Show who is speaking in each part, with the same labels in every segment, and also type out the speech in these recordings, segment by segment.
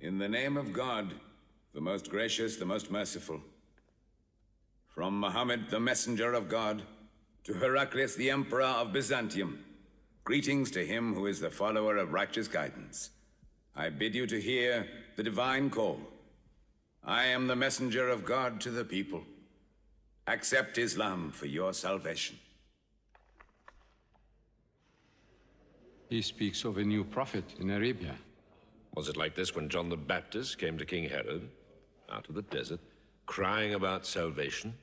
Speaker 1: In the name of God, the most gracious, the most merciful. From Mohammed, the messenger of God, to Heraclius, the emperor of Byzantium, greetings to him who is the follower of righteous guidance. I bid you to hear the divine call. I am the messenger of God to the people. Accept Islam for your salvation.
Speaker 2: He speaks of a new prophet in Arabia.
Speaker 3: Was it like this when John the Baptist came to King Herod, out of the desert, crying about salvation?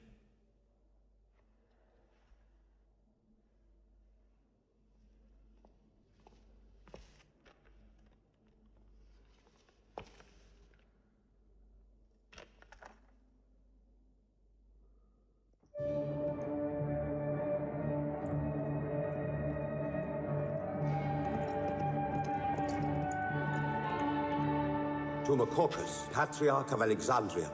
Speaker 4: To Macocus, Patriarch of Alexandria.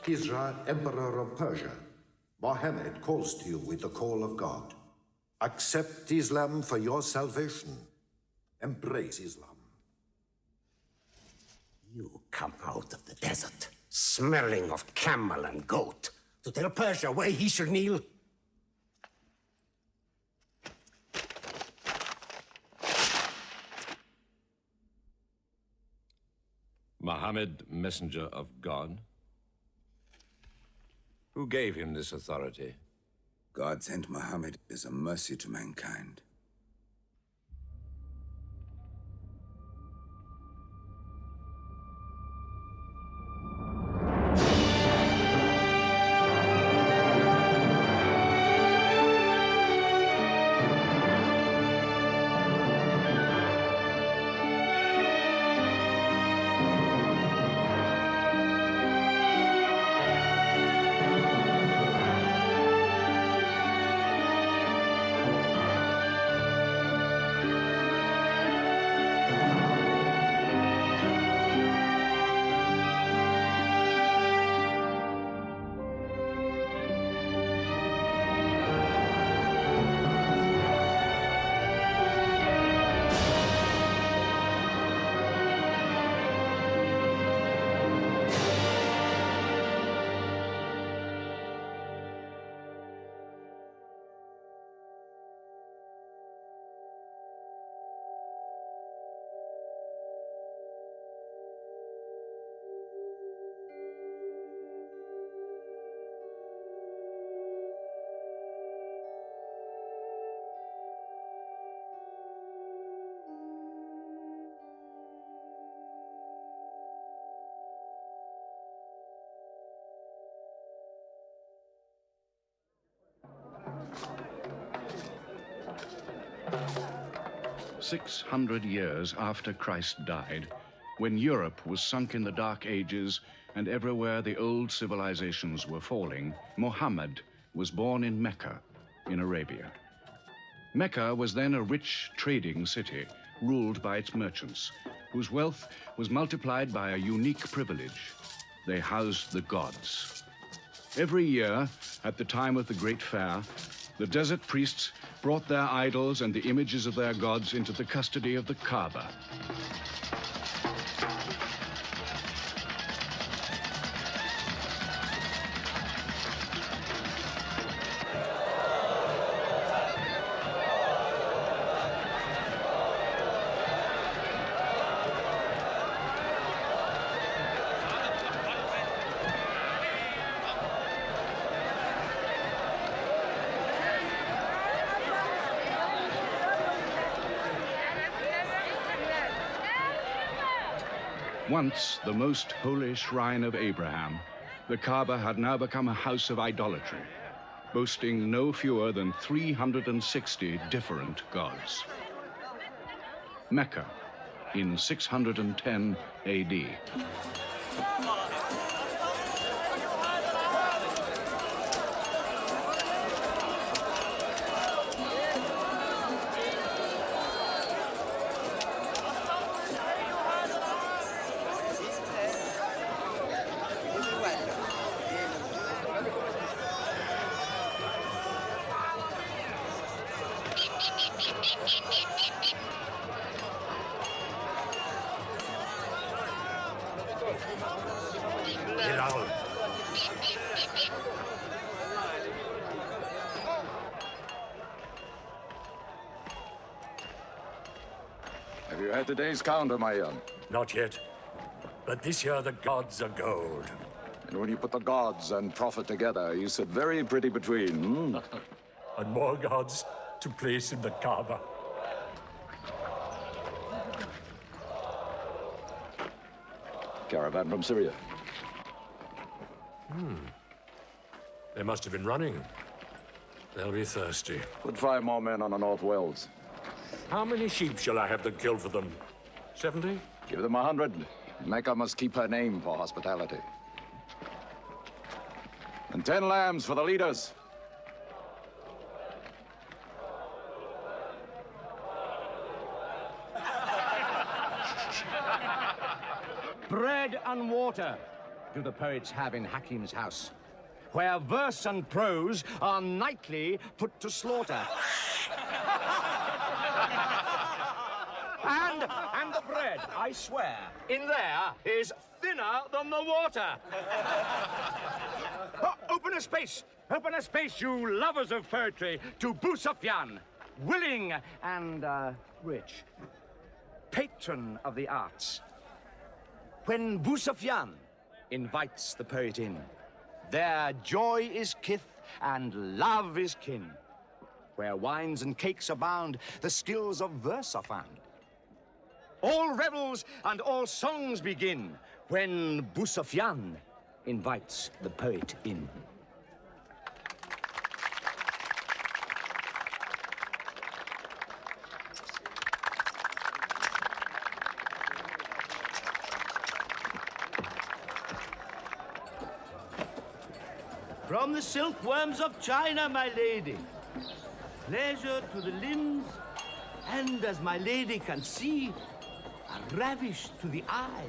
Speaker 5: Kisra, Emperor of Persia, Mohammed calls to you with the call of God. Accept Islam for your salvation. Embrace Islam.
Speaker 4: You come out of the desert, smelling of camel and goat, to tell Persia where he should kneel?
Speaker 3: Mohammed, messenger of God? Who gave him this authority?
Speaker 1: God sent Mohammed as a mercy to mankind.
Speaker 6: "600 years after Christ died, when Europe was sunk in the Dark Ages and everywhere the old civilizations were falling, Mohammed was born in Mecca, in Arabia. Mecca was then a rich trading city ruled by its merchants, whose wealth was multiplied by a unique privilege. They housed the gods. Every year, at the time of the Great Fair, the desert priests brought their idols and the images of their gods into the custody of the Kaaba. Once the most holy shrine of Abraham, the Kaaba had now become a house of idolatry, boasting no fewer than 360 different gods. Mecca, in 610 AD.
Speaker 7: Have you had today's counter, my young?
Speaker 8: Not yet. But this year the gods are gold.
Speaker 7: And when you put the gods and profit together, you sit very pretty between,
Speaker 8: And more gods to place in the Kaaba.
Speaker 7: Caravan from Syria.
Speaker 8: They must have been running. They'll be thirsty.
Speaker 7: Put 5 more men on the North Wells.
Speaker 8: How many sheep shall I have them kill for them? 70?
Speaker 7: Give them 100. Mecca must keep her name for hospitality. And 10 lambs for the leaders.
Speaker 9: Bread and water do the poets have in Hakim's house, where verse and prose are nightly put to slaughter. And the bread, I swear, in there is thinner than the water. Oh, open a space, you lovers of poetry, to Abu Sufyan, willing and rich, patron of the arts. When Abu Sufyan invites the poet in, their joy is kith and love is kin. Where wines and cakes abound, the skills of verse are found. All revels and all songs begin when Abu Sufyan invites the poet in.
Speaker 10: From the silkworms of China, my lady. Pleasure to the limbs, and as my lady can see, a ravish to the eye.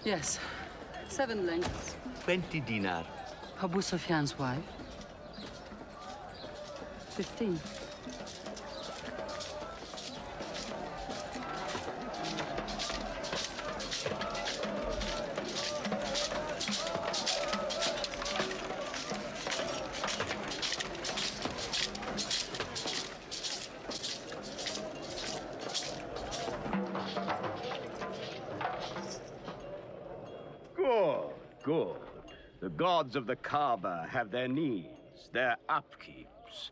Speaker 11: Yes, 7 lengths.
Speaker 10: 20 dinar.
Speaker 11: Abu Sufyan's wife. 15.
Speaker 9: Good. The gods of the Kaaba have their needs, their upkeeps.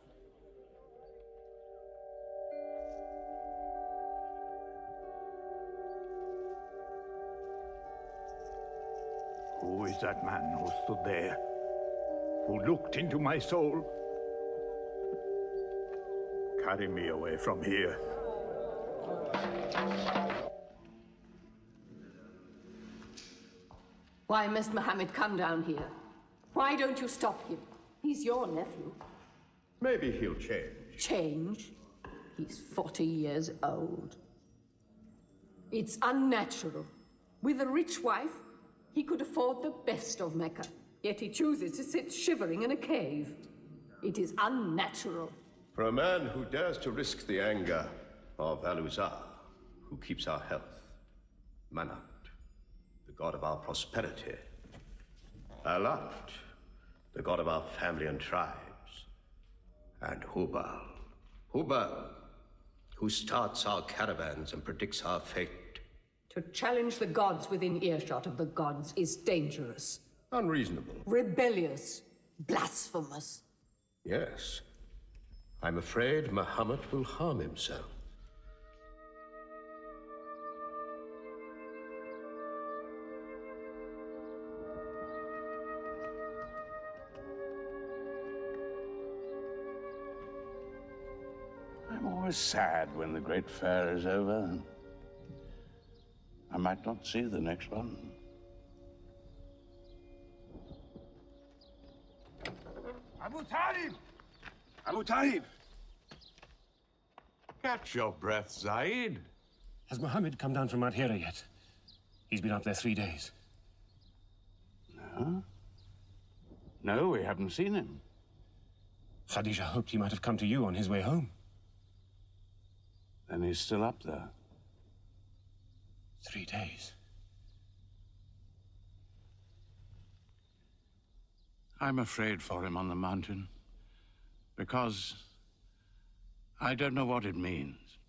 Speaker 12: Who is that man who stood there? Who looked into my soul? Carry me away from here.
Speaker 13: Why must Mohammed come down here? Why don't you stop him? He's your nephew.
Speaker 14: Maybe he'll change.
Speaker 13: Change? He's 40 years old. It's unnatural. With a rich wife, he could afford the best of Mecca. Yet he chooses to sit shivering in a cave. It is unnatural.
Speaker 14: For a man who dares to risk the anger of Al-Uzza, who keeps our health, Manat, the god of our prosperity, Alat, the god of our family and tribes, and Hubal, who starts our caravans and predicts our fate.
Speaker 13: To challenge the gods within earshot of the gods is dangerous.
Speaker 14: Unreasonable.
Speaker 13: Rebellious. Blasphemous.
Speaker 14: Yes. I'm afraid Muhammad will harm himself.
Speaker 6: always sad when the great fair is over. I might not see the next one.
Speaker 12: Abu Talib! Abu Talib!
Speaker 6: Catch your breath, Zayd.
Speaker 15: Has Mohammed come down from Mount Hira yet? He's been up there 3 days.
Speaker 6: No? No, we haven't seen him.
Speaker 15: Khadija hoped he might have come to you on his way home.
Speaker 6: Then he's still up there.
Speaker 15: 3 days.
Speaker 6: I'm afraid for him on the mountain, because I don't know what it means.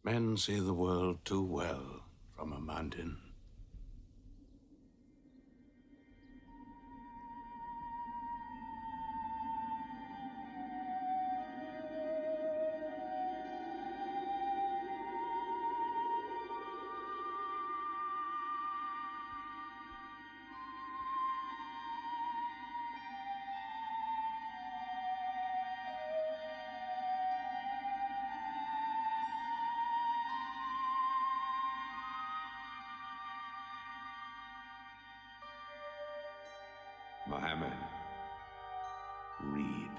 Speaker 6: Men see the world too well from a mountain.
Speaker 16: Mohammed, read.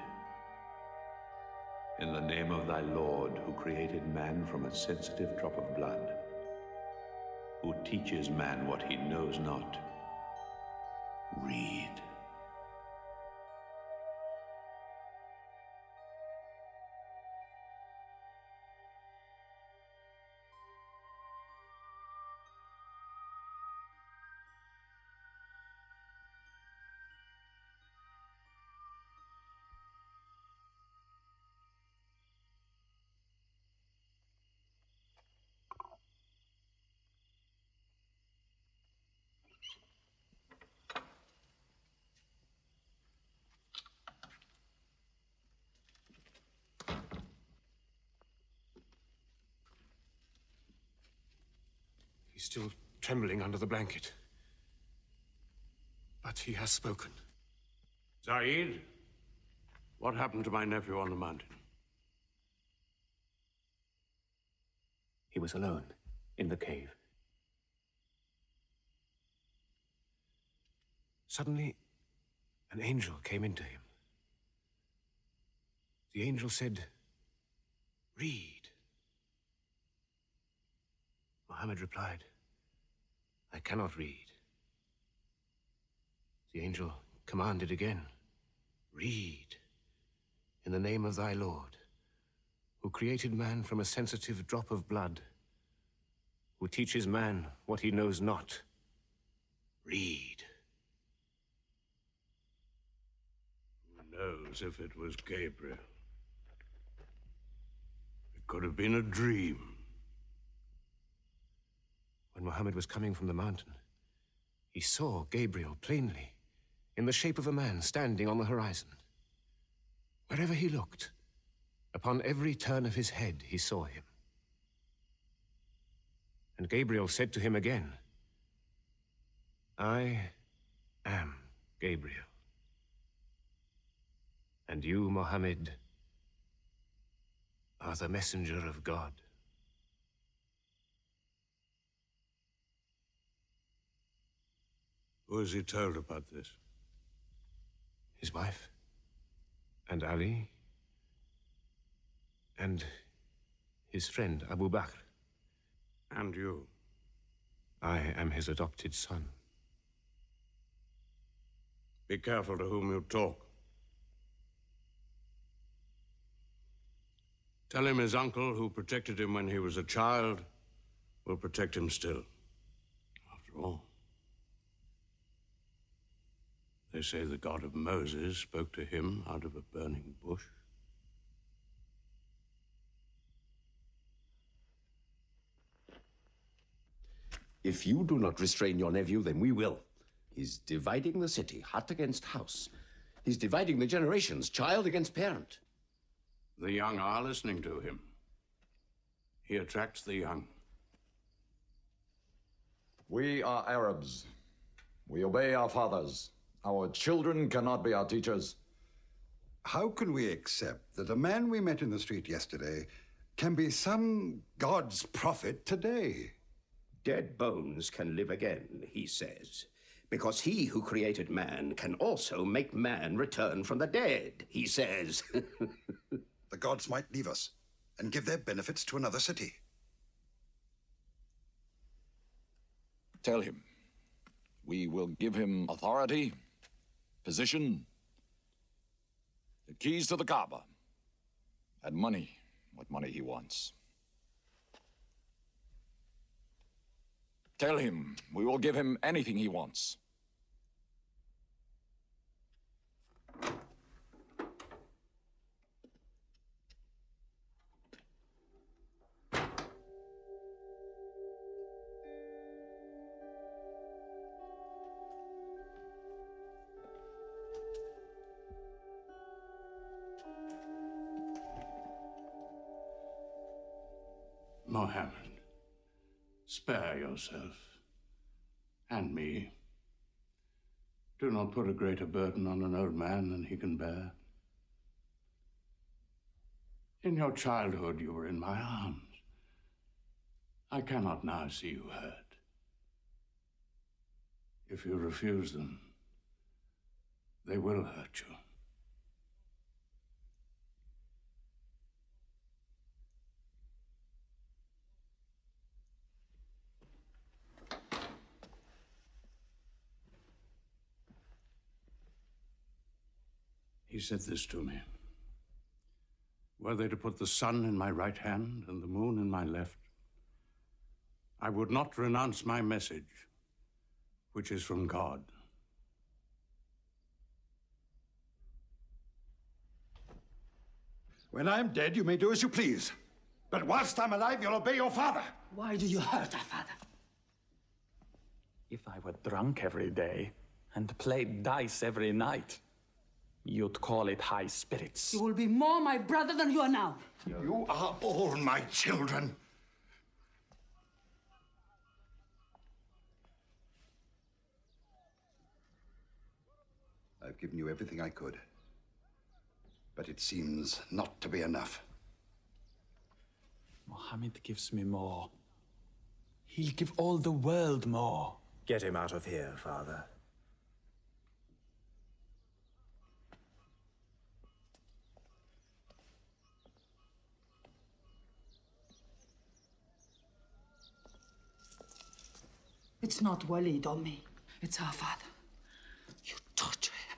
Speaker 16: In the name of thy Lord, who created man from a sensitive drop of blood, who teaches man what he knows not, read.
Speaker 15: He's still trembling under the blanket. But he has spoken.
Speaker 6: Zayd, what happened to my nephew on the mountain?
Speaker 15: He was alone in the cave. Suddenly, an angel came into him. The angel said, "Read." Mohammed replied, "I cannot read." The angel commanded again, "Read, in the name of thy Lord, who created man from a sensitive drop of blood, who teaches man what he knows not. Read."
Speaker 6: Who knows if it was Gabriel? It could have been a dream.
Speaker 15: When Mohammed was coming from the mountain, he saw Gabriel plainly, in the shape of a man standing on the horizon. Wherever he looked, upon every turn of his head, he saw him. And Gabriel said to him again, "I am Gabriel. And you, Mohammed, are the messenger of God."
Speaker 6: Who has he told about this?
Speaker 15: His wife, and Ali, and his friend Abu Bakr.
Speaker 6: And you?
Speaker 15: I am his adopted son.
Speaker 6: Be careful to whom you talk. Tell him his uncle, who protected him when he was a child, will protect him still. After all, they say the God of Moses spoke to him out of a burning bush.
Speaker 14: If you do not restrain your nephew, then we will. He's dividing the city, hut against house. He's dividing the generations, child against parent.
Speaker 6: The young are listening to him. He attracts the young.
Speaker 17: We are Arabs. We obey our fathers. Our children cannot be our teachers.
Speaker 18: How can we accept that a man we met in the street yesterday can be some God's prophet today?
Speaker 4: Dead bones can live again, he says. Because he who created man can also make man return from the dead, he says.
Speaker 18: The gods might leave us and give their benefits to another city.
Speaker 19: Tell him we will give him authority, position, the keys to the Kaaba, and money, what money he wants. Tell him we will give him anything he wants.
Speaker 12: Mohammed, spare yourself and me. Do not put a greater burden on an old man than he can bear. In your childhood, you were in my arms. I cannot now see you hurt. If you refuse them, they will hurt you. He said this to me. Were they to put the sun in my right hand and the moon in my left, I would not renounce my message, which is from God.
Speaker 18: When I'm dead, you may do as you please. But whilst I'm alive, you'll obey your father.
Speaker 20: Why do you hurt our father?
Speaker 21: If I were drunk every day and played dice every night, you'd call it high spirits.
Speaker 20: You will be more my brother than you are now.
Speaker 18: You are all my children. I've given you everything I could, but it seems not to be enough.
Speaker 21: Mohammed gives me more. He'll give all the world more.
Speaker 22: Get him out of here, Father.
Speaker 20: It's not Walid or me. It's our father. You torture him.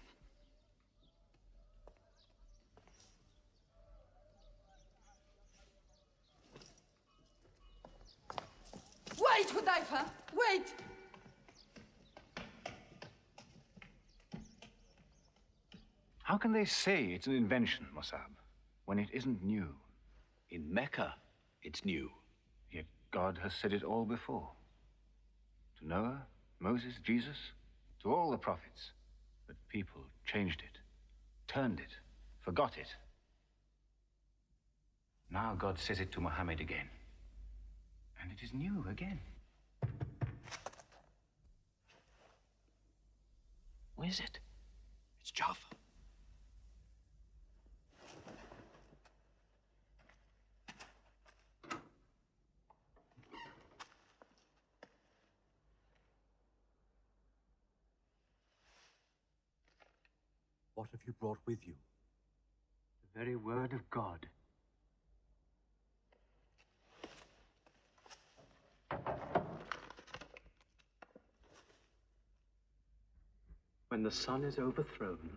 Speaker 20: Wait, Hudayfa! Wait!
Speaker 23: How can they say it's an invention, Mossab, when it isn't new?
Speaker 15: In Mecca, it's new.
Speaker 23: Yet God has said it all before. To Noah, Moses, Jesus, to all the prophets. But people changed it, turned it, forgot it. Now God says it to Mohammed again. And it is new again.
Speaker 15: Where is it? It's Jaffa.
Speaker 22: What have you brought with you?
Speaker 23: The very word of God. When the sun is overthrown,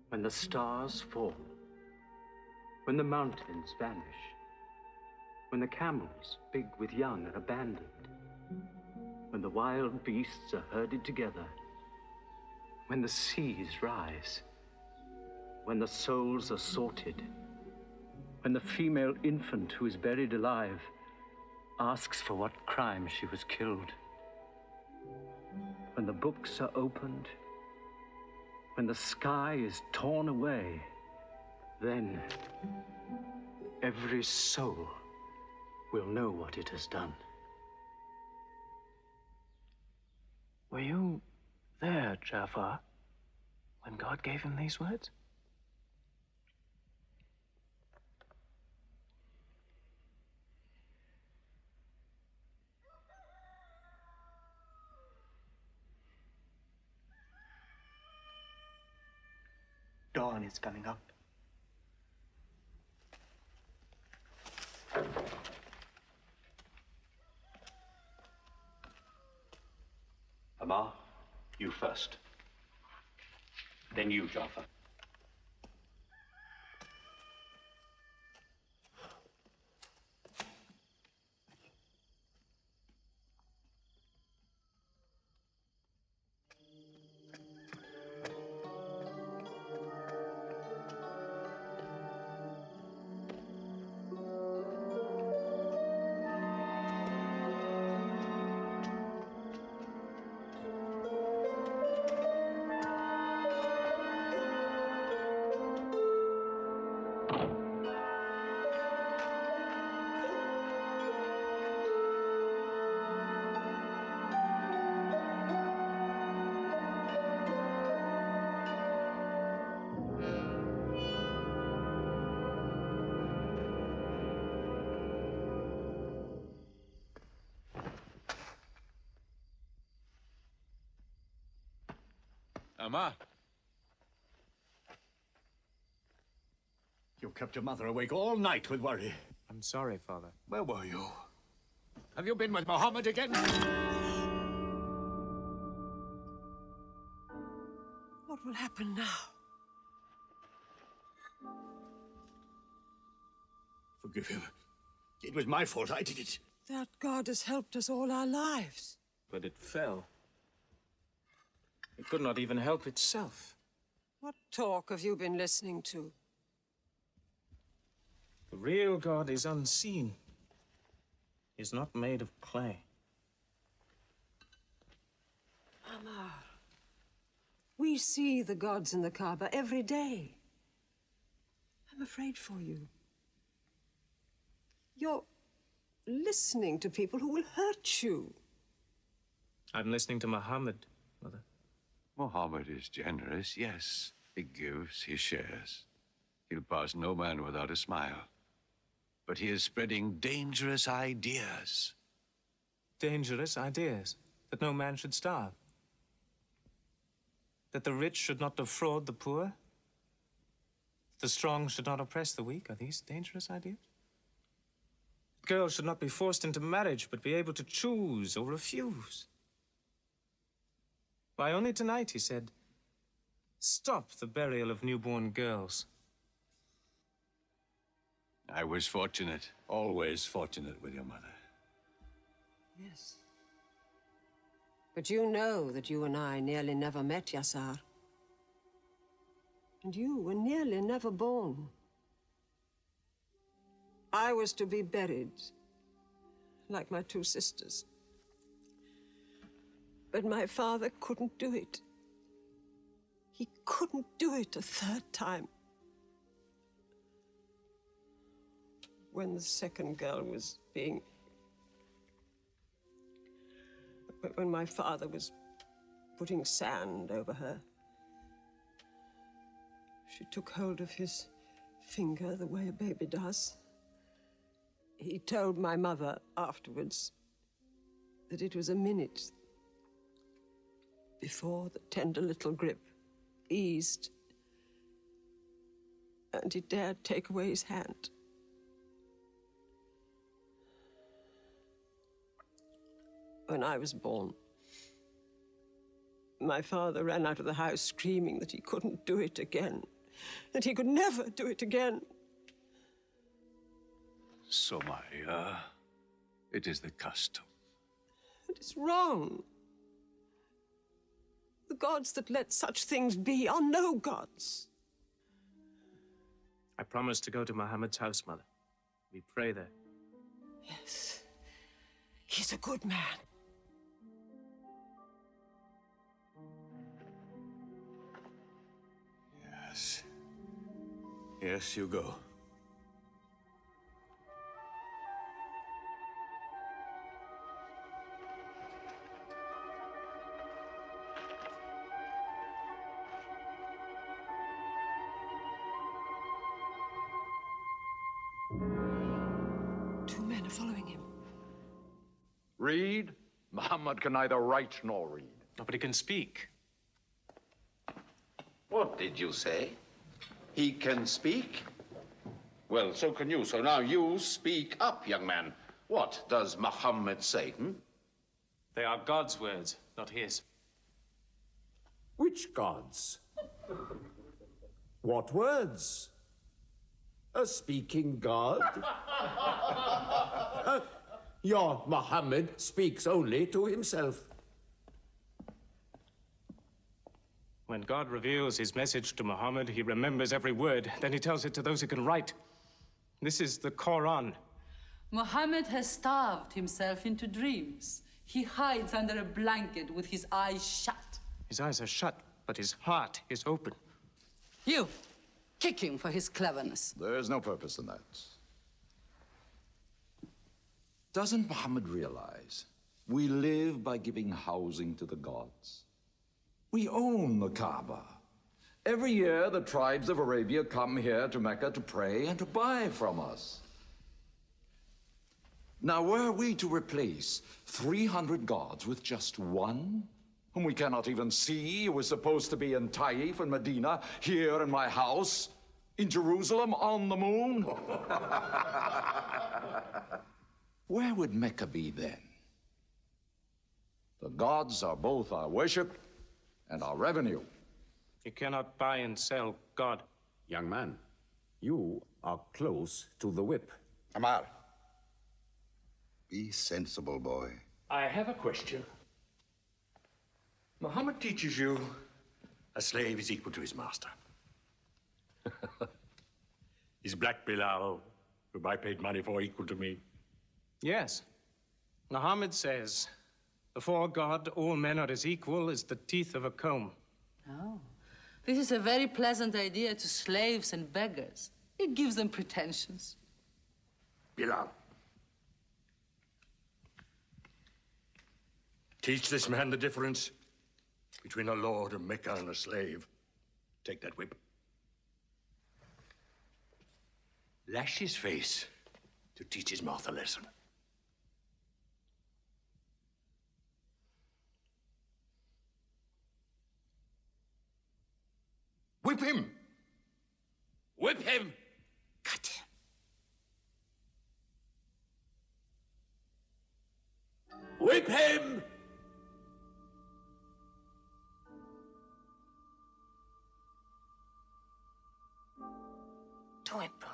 Speaker 23: when the stars fall, when the mountains vanish, when the camels, big with young, are abandoned, when the wild beasts are herded together, when the seas rise, when the souls are sorted, when the female infant who is buried alive asks for what crime she was killed, when the books are opened, when the sky is torn away, then every soul will know what it has done.
Speaker 15: Were you there, Jafar, when God gave him these words?
Speaker 23: Dawn is coming up.
Speaker 15: Amar, you first. Then you, Jaffa.
Speaker 2: Amar.
Speaker 9: You kept your mother awake all night with worry.
Speaker 15: I'm sorry, Father.
Speaker 9: Where were you? Have you been with Mohammed again?
Speaker 3: What will happen now?
Speaker 9: Forgive him. It was my fault. I did it.
Speaker 3: That God has helped us all our lives.
Speaker 15: But it fell. It could not even help itself.
Speaker 3: What talk have you been listening to?
Speaker 15: The real God is unseen. He is not made of clay.
Speaker 3: Amar, we see the gods in the Kaaba every day. I'm afraid for you. You're listening to people who will hurt you.
Speaker 15: I'm listening to Mohammed, Mother.
Speaker 16: Mohammed is generous, yes. He gives, he shares. He'll pass no man without a smile. But he is spreading dangerous ideas.
Speaker 15: Dangerous ideas? That no man should starve? That the rich should not defraud the poor? That the strong should not oppress the weak? Are these dangerous ideas? That girls should not be forced into marriage, but be able to choose or refuse? Why, only tonight he said, "Stop the burial of newborn girls."
Speaker 16: I was fortunate, always fortunate with your mother.
Speaker 3: Yes. But you know that you and I nearly never met, Yassar. And you were nearly never born. I was to be buried, like my two sisters. But my father couldn't do it. He couldn't do it a third time. When the second girl was being... When my father was putting sand over her, she took hold of his finger the way a baby does. He told my mother afterwards that it was a minute before the tender little grip eased and he dared take away his hand. When I was born, my father ran out of the house screaming that he couldn't do it again, that he could never do it again.
Speaker 16: Somaya, it is the custom.
Speaker 3: It is wrong. The gods that let such things be are no gods.
Speaker 15: I promised to go to Mohammed's house, Mother. We pray there.
Speaker 3: Yes. He's a good man.
Speaker 16: Yes. Yes, you go.
Speaker 3: Two men are following him.
Speaker 7: Read? Muhammad can neither write nor read.
Speaker 15: Nobody can speak.
Speaker 4: What did you say?
Speaker 1: He can speak? Well, so can you. So now you speak up, young man. What does Muhammad say?
Speaker 2: They are God's words, not his.
Speaker 5: Which gods? What words? A speaking God? Your Muhammad speaks only to himself.
Speaker 2: When God reveals his message to Muhammad, he remembers every word. Then he tells it to those who can write. This is the Quran.
Speaker 11: Mohammed has starved himself into dreams. He hides under a blanket with his eyes shut.
Speaker 2: His eyes are shut, but his heart is open.
Speaker 11: You, kick him for his cleverness.
Speaker 19: There is no purpose in that. Doesn't Muhammad realize we live by giving housing to the gods? We own the Kaaba. Every year, the tribes of Arabia come here to Mecca to pray and to buy from us. Now, were we to replace 300 gods with just one, whom we cannot even see, who is supposed to be in Taif and Medina, here in my house, in Jerusalem, on the moon? Where would Mecca be then? The gods are both our worship and our revenue.
Speaker 2: You cannot buy and sell God.
Speaker 5: Young man, you are close to the whip.
Speaker 19: Amar.
Speaker 18: Be sensible, boy.
Speaker 24: I have a question. Muhammad teaches you a slave is equal to his master. Is Black Bilal, whom I paid money for, equal to me?
Speaker 2: Yes. Muhammad says, before God, all men are as equal as the teeth of a comb.
Speaker 11: Oh, this is a very pleasant idea to slaves and beggars. It gives them pretensions.
Speaker 24: Bilal. Teach this man the difference between a lord of Mecca and a slave. Take that whip. Lash his face to teach his mouth a lesson. Whip him! Whip him!
Speaker 11: Cut him.
Speaker 24: Whip him!
Speaker 11: Do it, bro.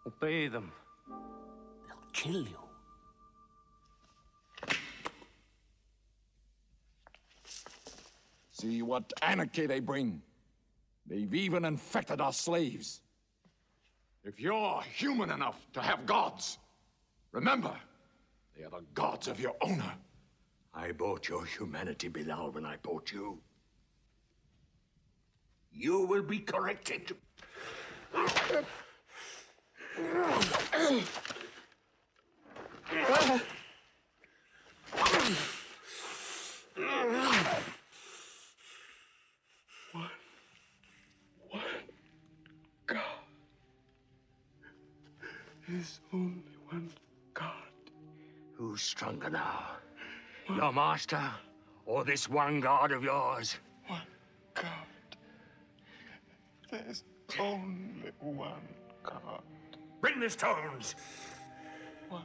Speaker 2: Obey them.
Speaker 24: They'll kill you.
Speaker 19: See what anarchy they bring. They've even infected our slaves. If you're human enough to have gods, remember, they are the gods of your owner.
Speaker 24: I bought your humanity, Bilal, when I bought you. You will be corrected.
Speaker 5: There's only one God.
Speaker 24: Who's stronger now? Your master or this one God of yours?
Speaker 5: One God. There's only one God.
Speaker 24: Bring the stones!
Speaker 5: One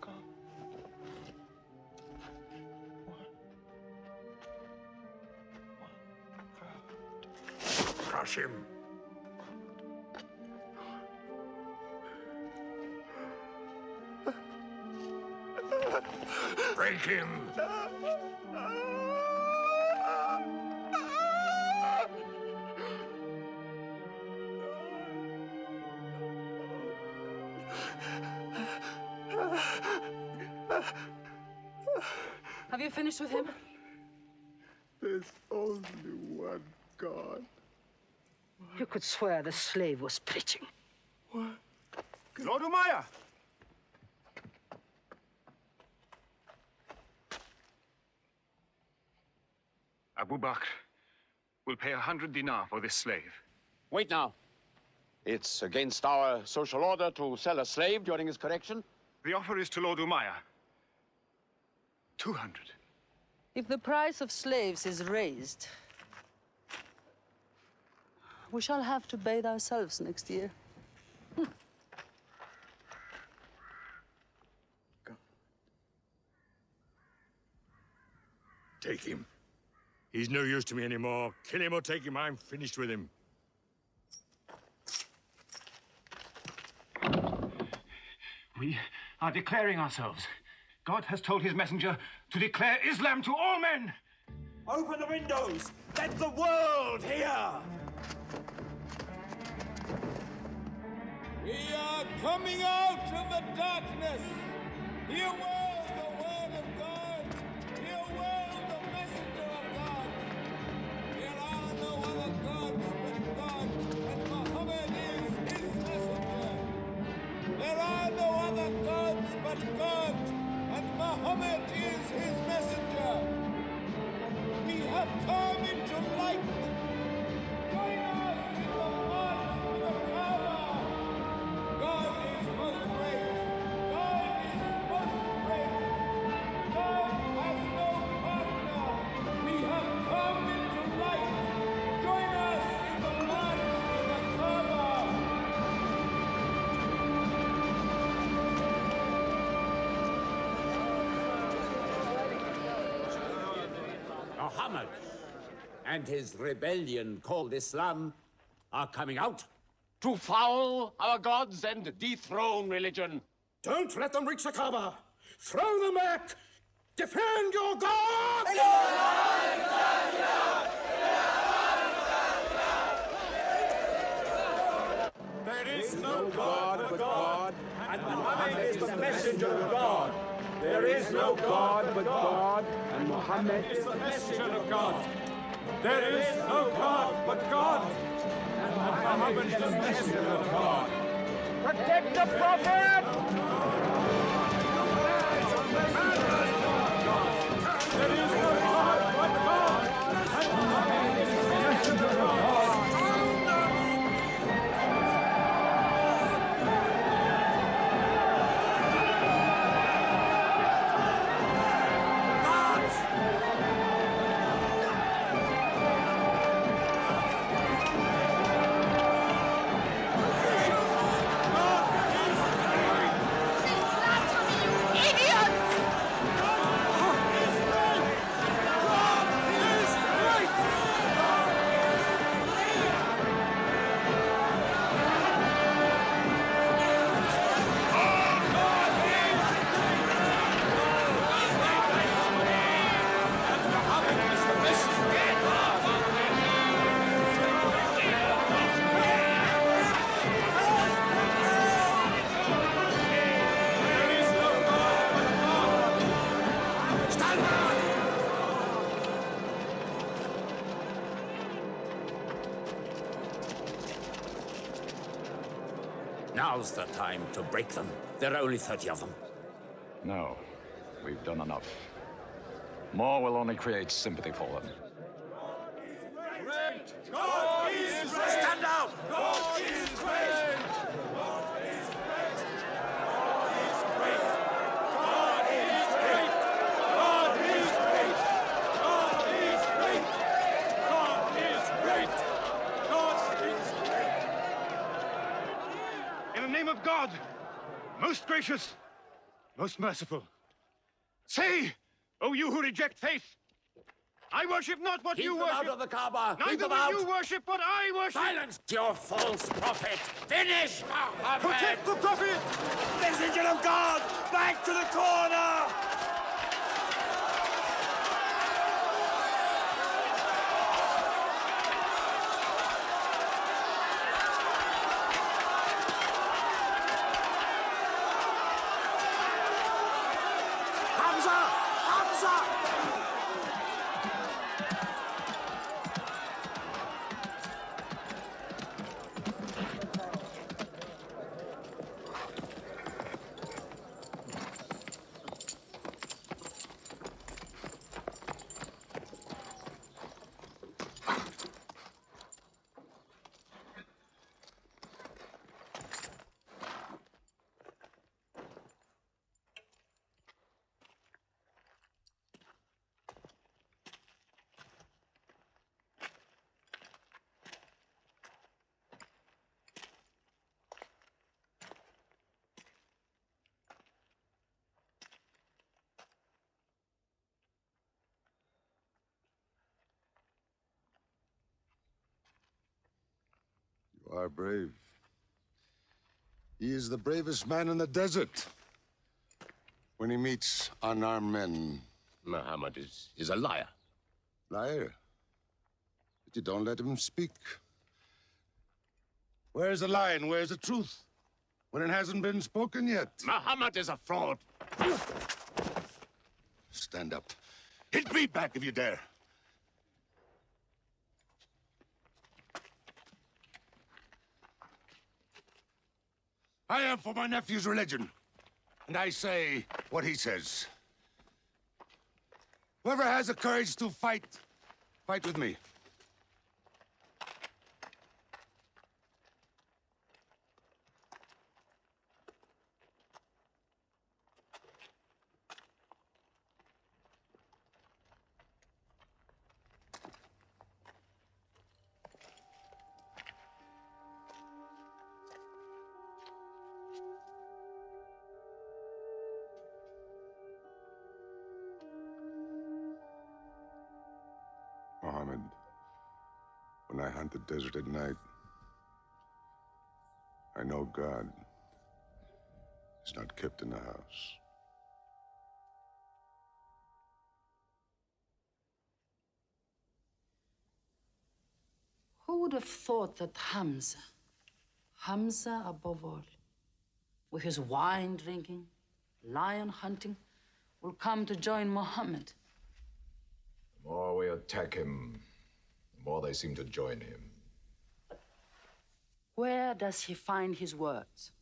Speaker 5: God.
Speaker 24: Crush him. Break him.
Speaker 11: Have you finished with him?
Speaker 5: There's only one God.
Speaker 20: You could swear the slave was preaching.
Speaker 5: What?
Speaker 9: Lord Umayyah!
Speaker 6: Abu Bakr will pay 100 dinar for this slave.
Speaker 15: Wait now.
Speaker 1: It's against our social order to sell a slave during his correction.
Speaker 8: The offer is to Lord Umayyah. 200.
Speaker 11: If the price of slaves is raised, we shall have to bathe ourselves next year.
Speaker 24: Take him. He's no use to me anymore. Kill him or take him. I'm finished with him.
Speaker 10: We are declaring ourselves. God has told his messenger to declare Islam to all men.
Speaker 22: Open the windows! Let the world hear!
Speaker 13: We are coming out of the darkness. Hear well the word of God. Hear well the messenger of God. There are no other gods but God, and Muhammad is his messenger. There are no other gods but God, and Muhammad is his messenger. We have come into light. Join us in the march to the Kaaba. God is most great. God is most great. God has no partner. We have come into light. Join us in the march to the Kaaba.
Speaker 5: Muhammad and his rebellion called Islam are coming out.
Speaker 1: To foul our gods and dethrone religion.
Speaker 22: Don't let them reach the Kaaba! Throw them back! Defend your God! There is no God but God, and Muhammad is the messenger of God. There is no God but God, and Muhammad is the messenger of God. There is no God but God, and Muhammad is the messenger of God. Protect the Prophet! There is no God but God, and Muhammad is the messenger of God.
Speaker 5: Now's the time to break them. There are only 30 of them.
Speaker 19: No, we've done enough. More will only create sympathy for them.
Speaker 22: God is great! Stand down! God is great! God is great! God is great! God is great! God is great! God is great! God is great! God is great!
Speaker 10: In the name of God, most gracious, most merciful, say, O you who reject faith, I worship not what you worship.
Speaker 5: Keep them out of the Kaaba.
Speaker 10: Neither will you worship what I worship.
Speaker 5: Silence your false prophet. Finish, Muhammad.
Speaker 22: Protect the Prophet! Messenger of God, back to the corner!
Speaker 5: Hamza! Hamza!
Speaker 12: are brave. He is the bravest man in the desert. When he meets unarmed men...
Speaker 15: Muhammad is a liar.
Speaker 12: Liar? But you don't let him speak. Where's the lie and where's the truth? When it hasn't been spoken yet.
Speaker 15: Muhammad is a fraud.
Speaker 12: Stand up. Hit me back if you dare. I am for my nephew's religion. And I say what he says. Whoever has the courage to fight, fight with me. Mohammed, when I hunt the desert at night, I know God is not kept in the house.
Speaker 11: Who would have thought that Hamza above all, with his wine drinking, lion hunting, will come to join Mohammed?
Speaker 19: The more we attack him, the more they seem to join him.
Speaker 11: Where does he find his words?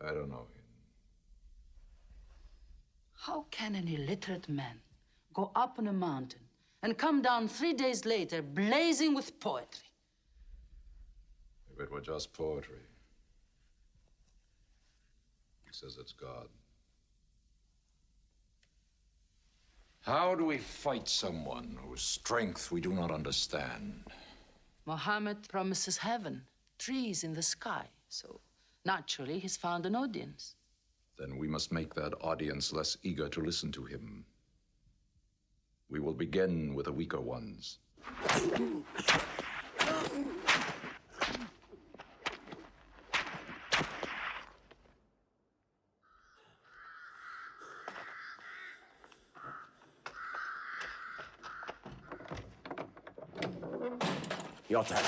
Speaker 19: I don't know him.
Speaker 11: How can an illiterate man go up on a mountain and come down 3 days later blazing with poetry?
Speaker 19: If it were just poetry. He says it's God. How do we fight someone whose strength we do not understand?
Speaker 11: Mohammed promises heaven, trees in the sky, so naturally he's found an audience.
Speaker 19: Then we must make that audience less eager to listen to him. We will begin with the weaker ones.
Speaker 15: Your turn.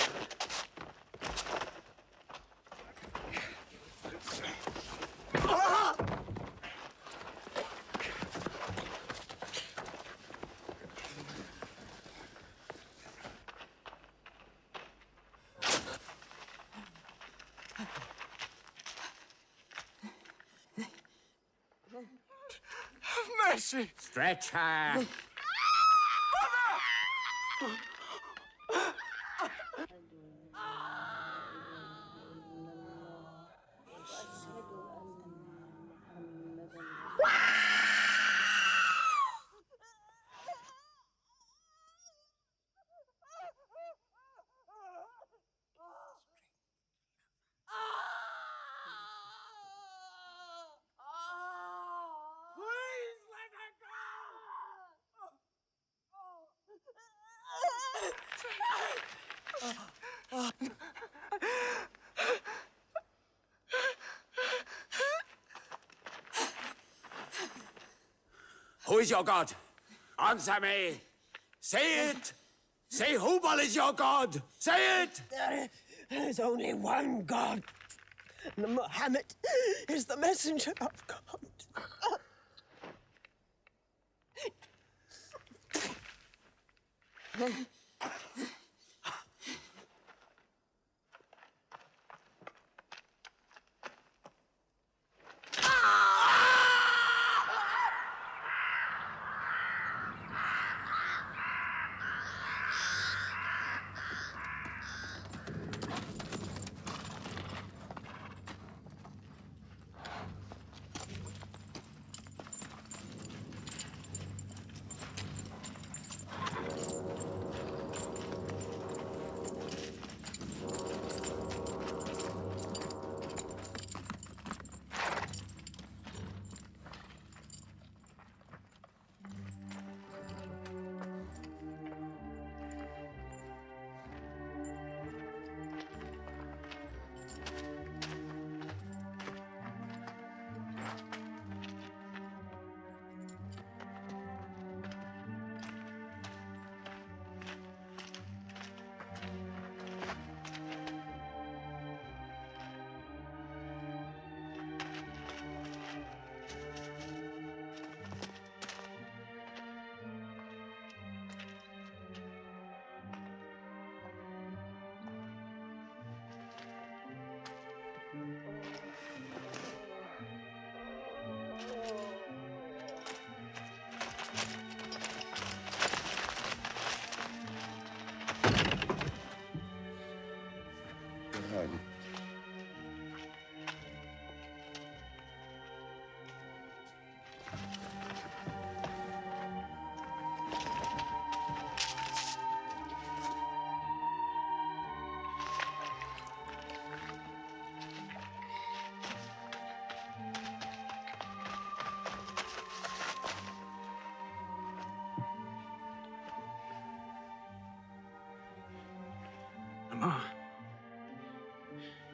Speaker 22: Have mercy!
Speaker 15: Stretch her!
Speaker 22: Who is your God? Answer me. Say it. Say Hubal is your God. Say it.
Speaker 3: There is only one God. And Mohammed is the messenger of God.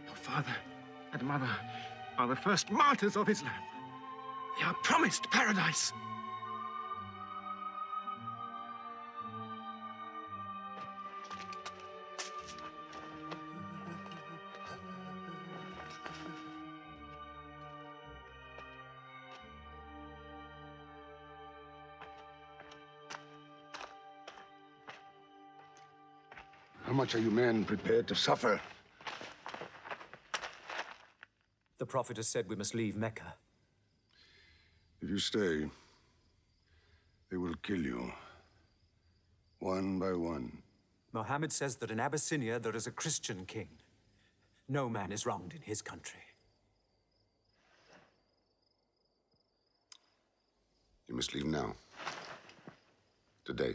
Speaker 9: Your father and mother are the first martyrs of Islam. They are promised paradise.
Speaker 12: How much are you men prepared to suffer?
Speaker 14: The Prophet has said we must leave Mecca.
Speaker 12: If you stay, they will kill you. One by one.
Speaker 14: Mohammed says that in Abyssinia there is a Christian king. No man is wronged in his country.
Speaker 12: You must leave now. Today.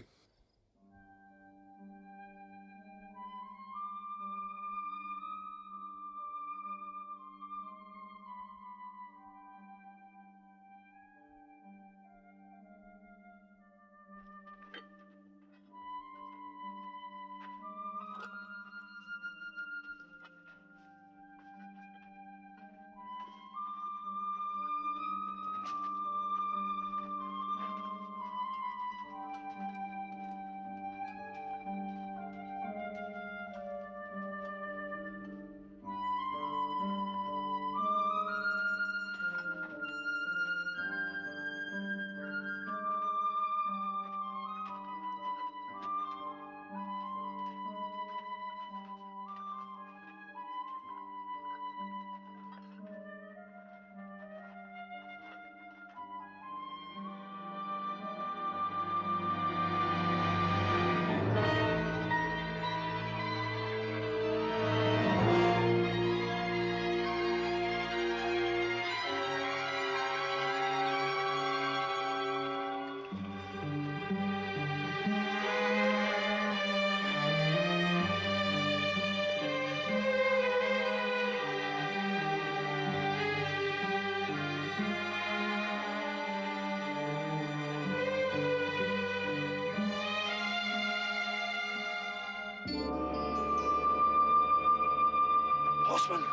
Speaker 9: Horseman!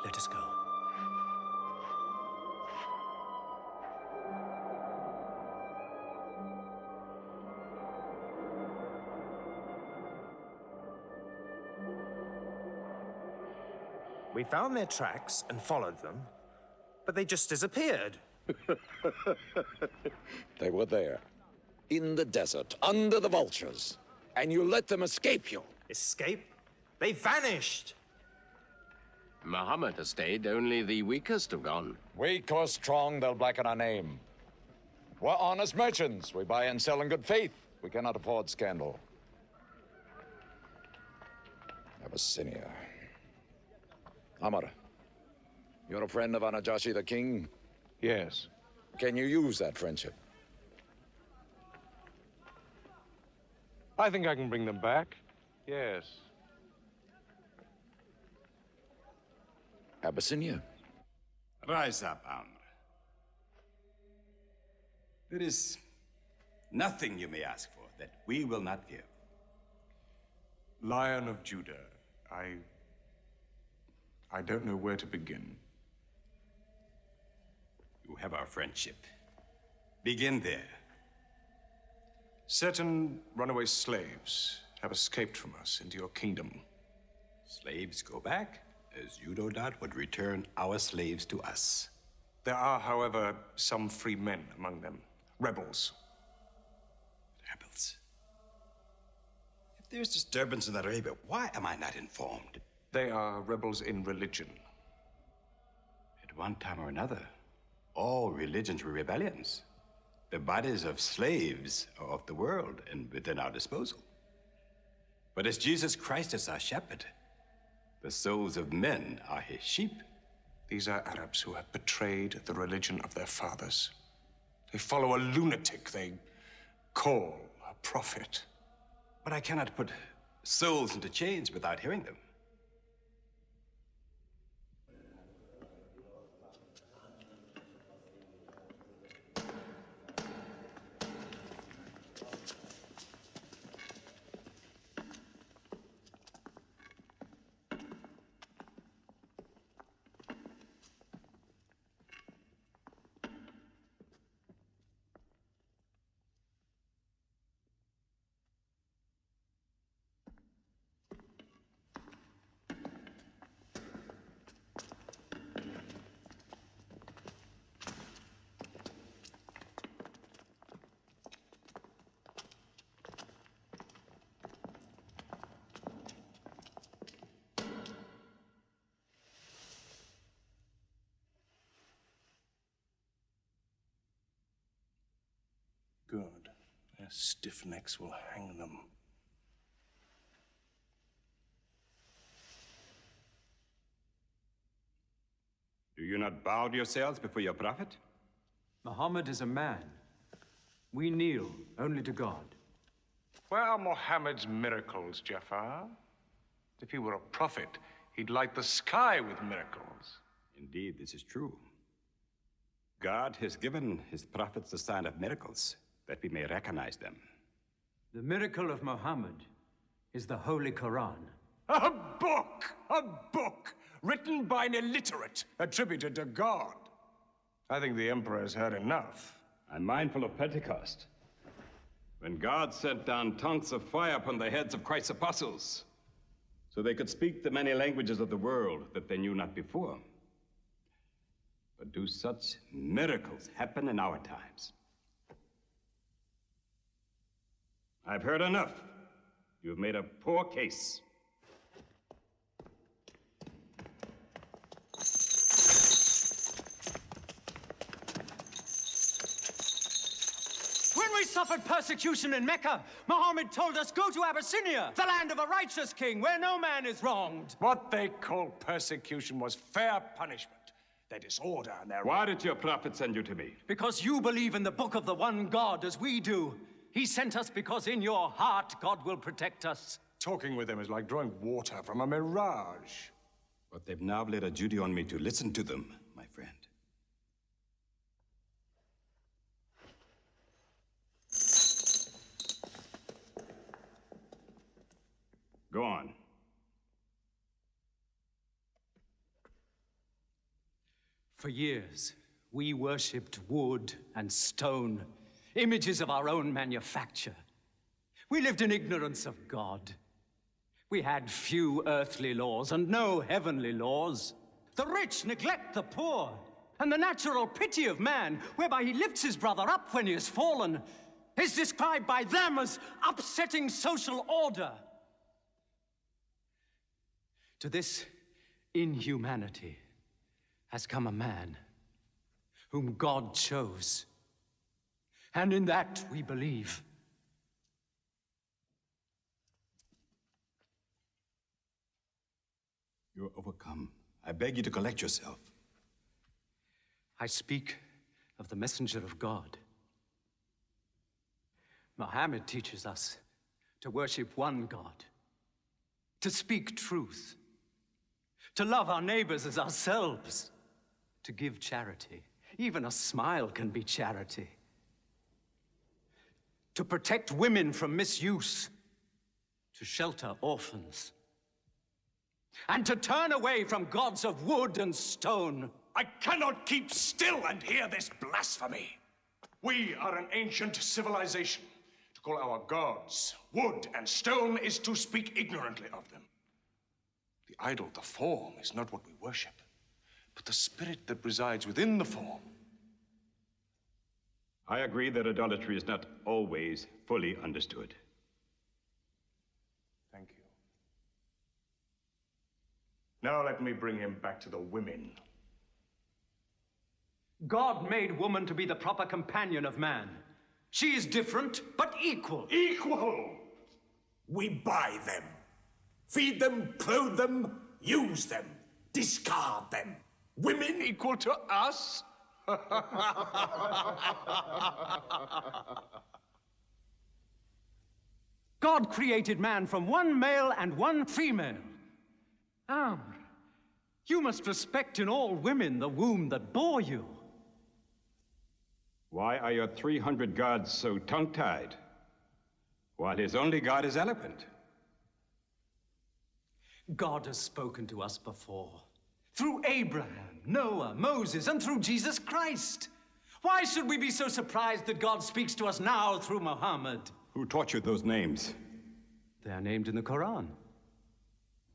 Speaker 14: Let us go.
Speaker 15: We found their tracks and followed them, but they just disappeared.
Speaker 19: They were there, in the desert, under the vultures.
Speaker 7: and you let them escape you.
Speaker 16: Escape? They vanished!
Speaker 17: Mohammed has stayed. Only the weakest have gone.
Speaker 7: Weak or strong, they'll blacken our name. We're honest merchants. We buy and sell in good faith. We cannot afford scandal. Abyssinia. Amar, you're a friend of Anajashi the king?
Speaker 2: Yes.
Speaker 7: Can you use that friendship?
Speaker 2: I think I can bring them back. Yes.
Speaker 7: Abyssinia.
Speaker 21: Rise up, Amr. There is nothing you may ask for that we will not give.
Speaker 2: Lion of Judah, I don't know where to begin.
Speaker 21: You have our friendship. Begin there.
Speaker 2: Certain runaway slaves have escaped from us into your kingdom.
Speaker 21: Slaves go back, as you no doubt would return our slaves to us.
Speaker 2: There are, however, some free men among them. Rebels.
Speaker 21: Rebels? If there's disturbance in Arabia, why am I not informed?
Speaker 2: They are rebels in religion.
Speaker 21: At one time or another, all religions were rebellions. The bodies of slaves are of the world and within our disposal. But as Jesus Christ is our shepherd, the souls of men are his sheep.
Speaker 2: These are Arabs who have betrayed the religion of their fathers. They follow a lunatic they call a prophet.
Speaker 21: But I cannot put souls into chains without hearing them.
Speaker 2: Good. Their stiff necks will hang them.
Speaker 21: Do you not bow yourselves before your prophet?
Speaker 14: Muhammad is a man. We kneel only to God.
Speaker 2: Where are Mohammed's miracles, Jafar? If he were a prophet, he'd light the sky with miracles.
Speaker 21: Indeed, this is true. God has given his prophets the sign of miracles, that we may recognize them.
Speaker 14: The miracle of Muhammad is the Holy Quran.
Speaker 2: A book! A book! Written by an illiterate, attributed to God. I think the Emperor has heard enough.
Speaker 21: I'm mindful of Pentecost, when God sent down tongues of fire upon the heads of Christ's apostles, so they could speak the many languages of the world that they knew not before. But do such miracles happen in our times? I've heard enough. You've made a poor case.
Speaker 9: When we suffered persecution in Mecca, Muhammad told us, go to Abyssinia, the land of a righteous king, where no man is wronged.
Speaker 2: What they called persecution was fair punishment. Their disorder and their...
Speaker 21: Why did your prophet send you to me?
Speaker 9: Because you believe in the book of the one God as we do. He sent us because in your heart God will protect us.
Speaker 2: Talking with them is like drawing water from a mirage.
Speaker 21: But they've now laid a duty on me to listen to them, my friend. Go on.
Speaker 9: For years, we worshipped wood and stone, images of our own manufacture. We lived in ignorance of God. We had few earthly laws and no heavenly laws. The rich neglect the poor, and the natural pity of man, whereby he lifts his brother up when he has fallen, is described by them as upsetting social order. To this inhumanity has come a man whom God chose, and in that we believe.
Speaker 21: You're overcome. I beg you to collect yourself.
Speaker 9: I speak of the messenger of God. Mohammed teaches us to worship one God, to speak truth, to love our neighbors as ourselves, to give charity. Even a smile can be charity. To protect women from misuse, to shelter orphans, and to turn away from gods of wood and stone.
Speaker 4: I cannot keep still and hear this blasphemy. We are an ancient civilization. To call our gods wood and stone is to speak ignorantly of them. The idol, the form, is not what we worship, but the spirit that resides within the form.
Speaker 21: I agree that idolatry is not always fully understood.
Speaker 4: Thank you. Now let me bring him back to the women.
Speaker 9: God made woman to be the proper companion of man. She is different, but equal.
Speaker 4: Equal!
Speaker 22: We buy them. Feed them, clothe them, use them, discard them.
Speaker 4: Women equal to us?
Speaker 9: God created man from one male and one female. Amr, you must respect in all women the womb that bore you.
Speaker 21: Why are your 300 gods so tongue-tied, while his only god is eloquent?
Speaker 9: God has spoken to us before, through Abraham, Noah, Moses, and through Jesus Christ. Why should we be so surprised that God speaks to us now through Muhammad?
Speaker 21: Who taught you those names?
Speaker 9: They are named in the Quran.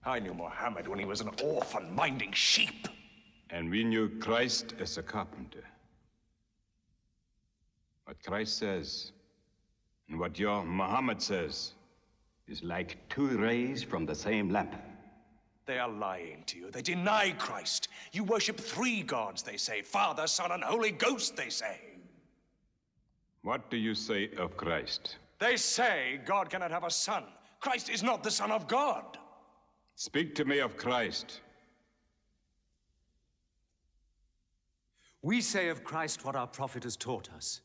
Speaker 4: I knew Mohammed when he was an orphan minding sheep.
Speaker 21: And we knew Christ as a carpenter. What Christ says and what your Muhammad says is like two rays from the same lamp.
Speaker 4: They are lying to you. They deny Christ. You worship three gods, they say. Father, Son, and Holy Ghost, they say.
Speaker 21: What do you say of Christ?
Speaker 4: They say God cannot have a son. Christ is not the Son of God.
Speaker 21: Speak to me of Christ.
Speaker 9: We say of Christ what our prophet has taught us.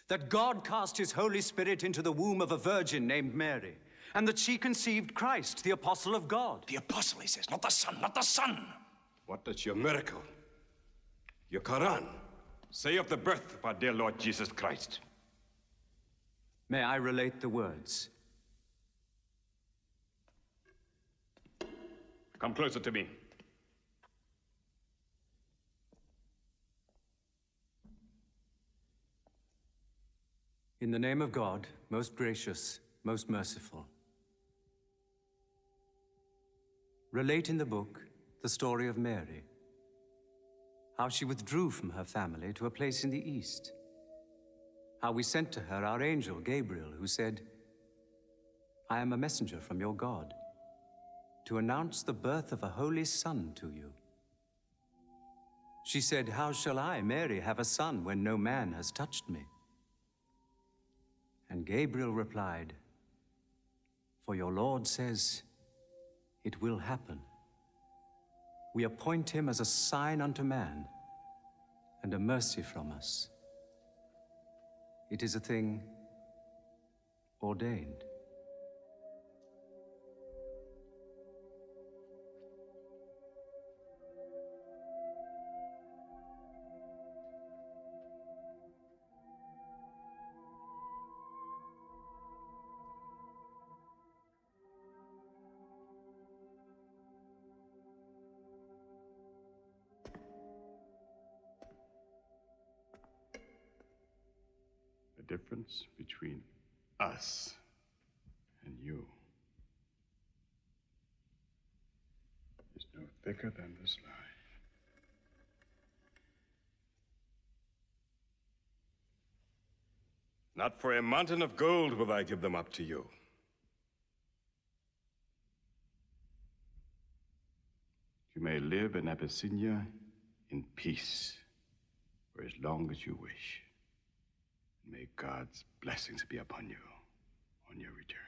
Speaker 9: That God cast his Holy Spirit into the womb of a virgin named Mary, and that she conceived Christ, the apostle of God.
Speaker 4: The apostle, he says, not the son, not the son.
Speaker 21: What does your miracle, your Quran, say of the birth of our dear Lord Jesus Christ?
Speaker 9: May I relate the words?
Speaker 21: Come closer to me.
Speaker 9: In the name of God, most gracious, most merciful. Relate in the book the story of Mary, how she withdrew from her family to a place in the east, how we sent to her our angel Gabriel, who said, I am a messenger from your God, to announce the birth of a holy son to you. She said, how shall I, Mary, have a son when no man has touched me? And Gabriel replied, for your Lord says, it will happen. We appoint him as a sign unto man, and a mercy from us. It is a thing ordained.
Speaker 21: The difference between us and you is no thicker than this lie.
Speaker 8: Not for a mountain of gold will I give them up to you. You may live in Abyssinia in peace for as long as you wish. May God's blessings be upon you on your return.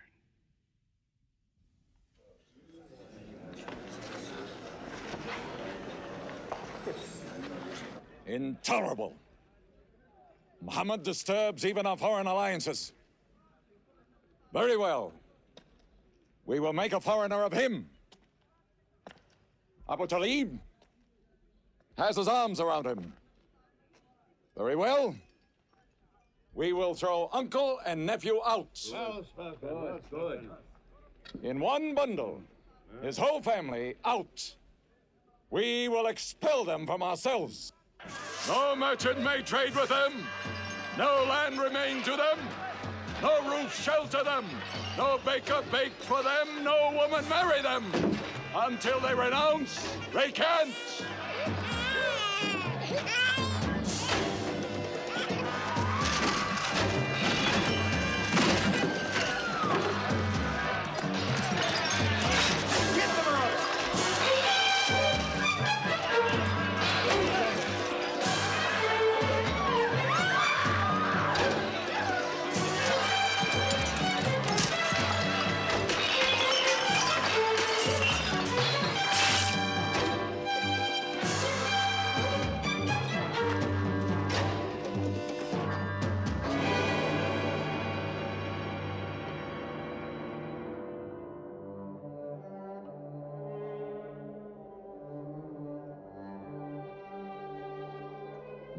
Speaker 19: Intolerable. Mohammed disturbs even our foreign alliances. Very well. We will make a foreigner of him. Abu Talib has his arms around him. Very well. We will throw uncle and nephew out.
Speaker 22: Good.
Speaker 19: In one bundle, his whole family out. We will expel them from ourselves. No merchant may trade with them. No land remain to them. No roof shelter them. No baker bake for them. No woman marry them. Until they renounce, they can't.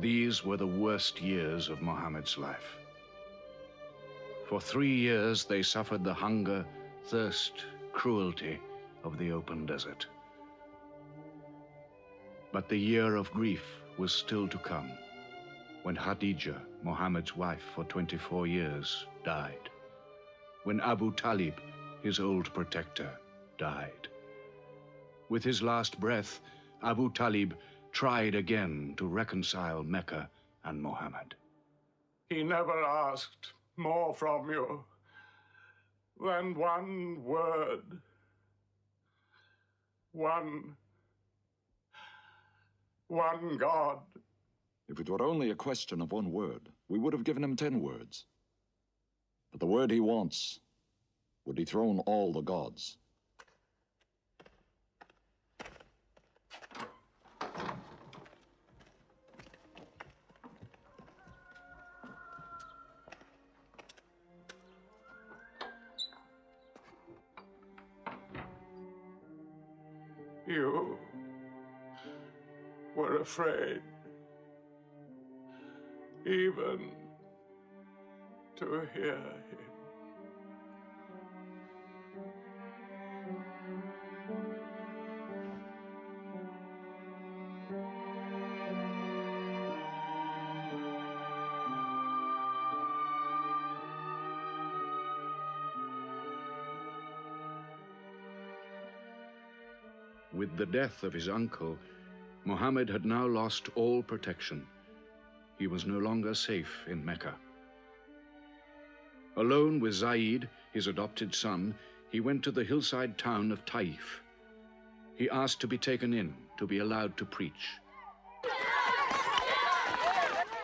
Speaker 1: These were the worst years of Mohammed's life. For 3 years, they suffered the hunger, thirst, cruelty of the open desert. But the year of grief was still to come, when Khadija, Mohammed's wife for 24 years, died. When Abu Talib, his old protector, died. With his last breath, Abu Talib tried again to reconcile Mecca and Mohammed.
Speaker 4: He never asked more from you than one word. One God.
Speaker 19: If it were only a question of one word, we would have given him 10 words. But the word he wants would dethrone all the gods.
Speaker 4: You were afraid even to hear him.
Speaker 1: With the death of his uncle, Mohammed had now lost all protection. He was no longer safe in Mecca. Alone with Zayd, his adopted son, he went to the hillside town of Taif. He asked to be taken in, to be allowed to preach.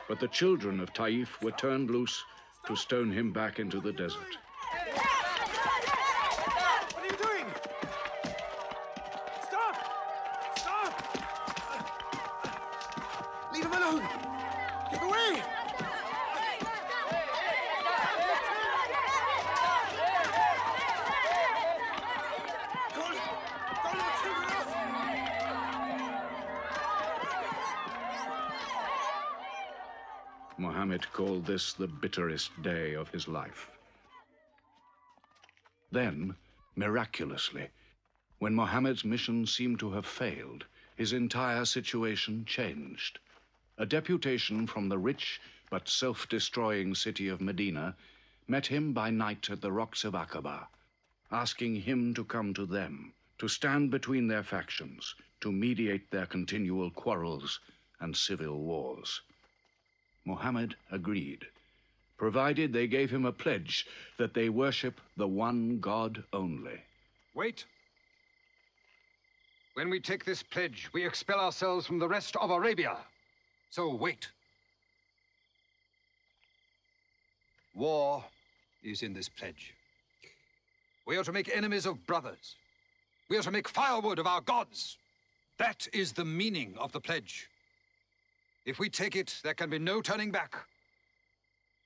Speaker 1: But the children of Taif were turned loose to stone him back into the desert.
Speaker 22: What are you doing? Stop! Stop! Leave him alone! Get away!
Speaker 1: Mohammed called this the bitterest day of his life. Then, miraculously, when Mohammed's mission seemed to have failed, his entire situation changed. A deputation from the rich but self-destroying city of Medina met him by night at the rocks of Aqaba, asking him to come to them, to stand between their factions, to mediate their continual quarrels and civil wars. Mohammed agreed, provided they gave him a pledge that they worship the one God only.
Speaker 6: Wait. When we take this pledge, we expel ourselves from the rest of Arabia. So wait. War is in this pledge. We are to make enemies of brothers. We are to make firewood of our gods. That is the meaning of the pledge. If we take it, there can be no turning back.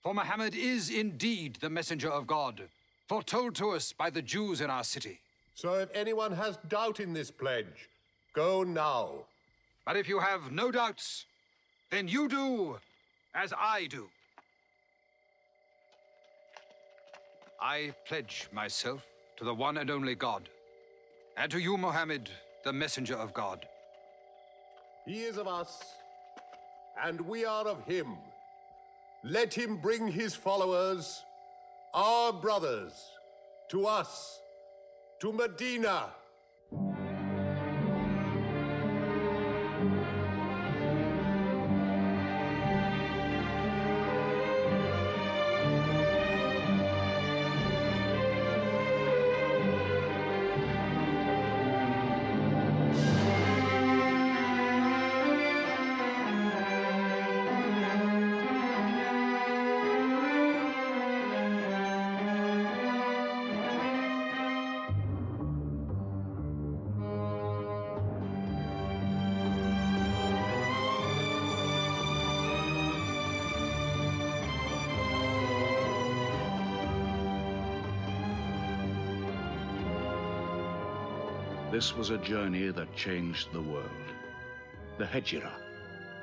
Speaker 6: For Mohammed is indeed the messenger of God, foretold to us by the Jews in our city.
Speaker 18: So if anyone has doubt in this pledge, go now.
Speaker 6: But if you have no doubts, then you do as I do. I pledge myself to the one and only God, and to you, Mohammed, the messenger of God.
Speaker 18: He is of us, and we are of him. Let him bring his followers, our brothers, to us, to Medina.
Speaker 1: This was a journey that changed the world. The Hejira,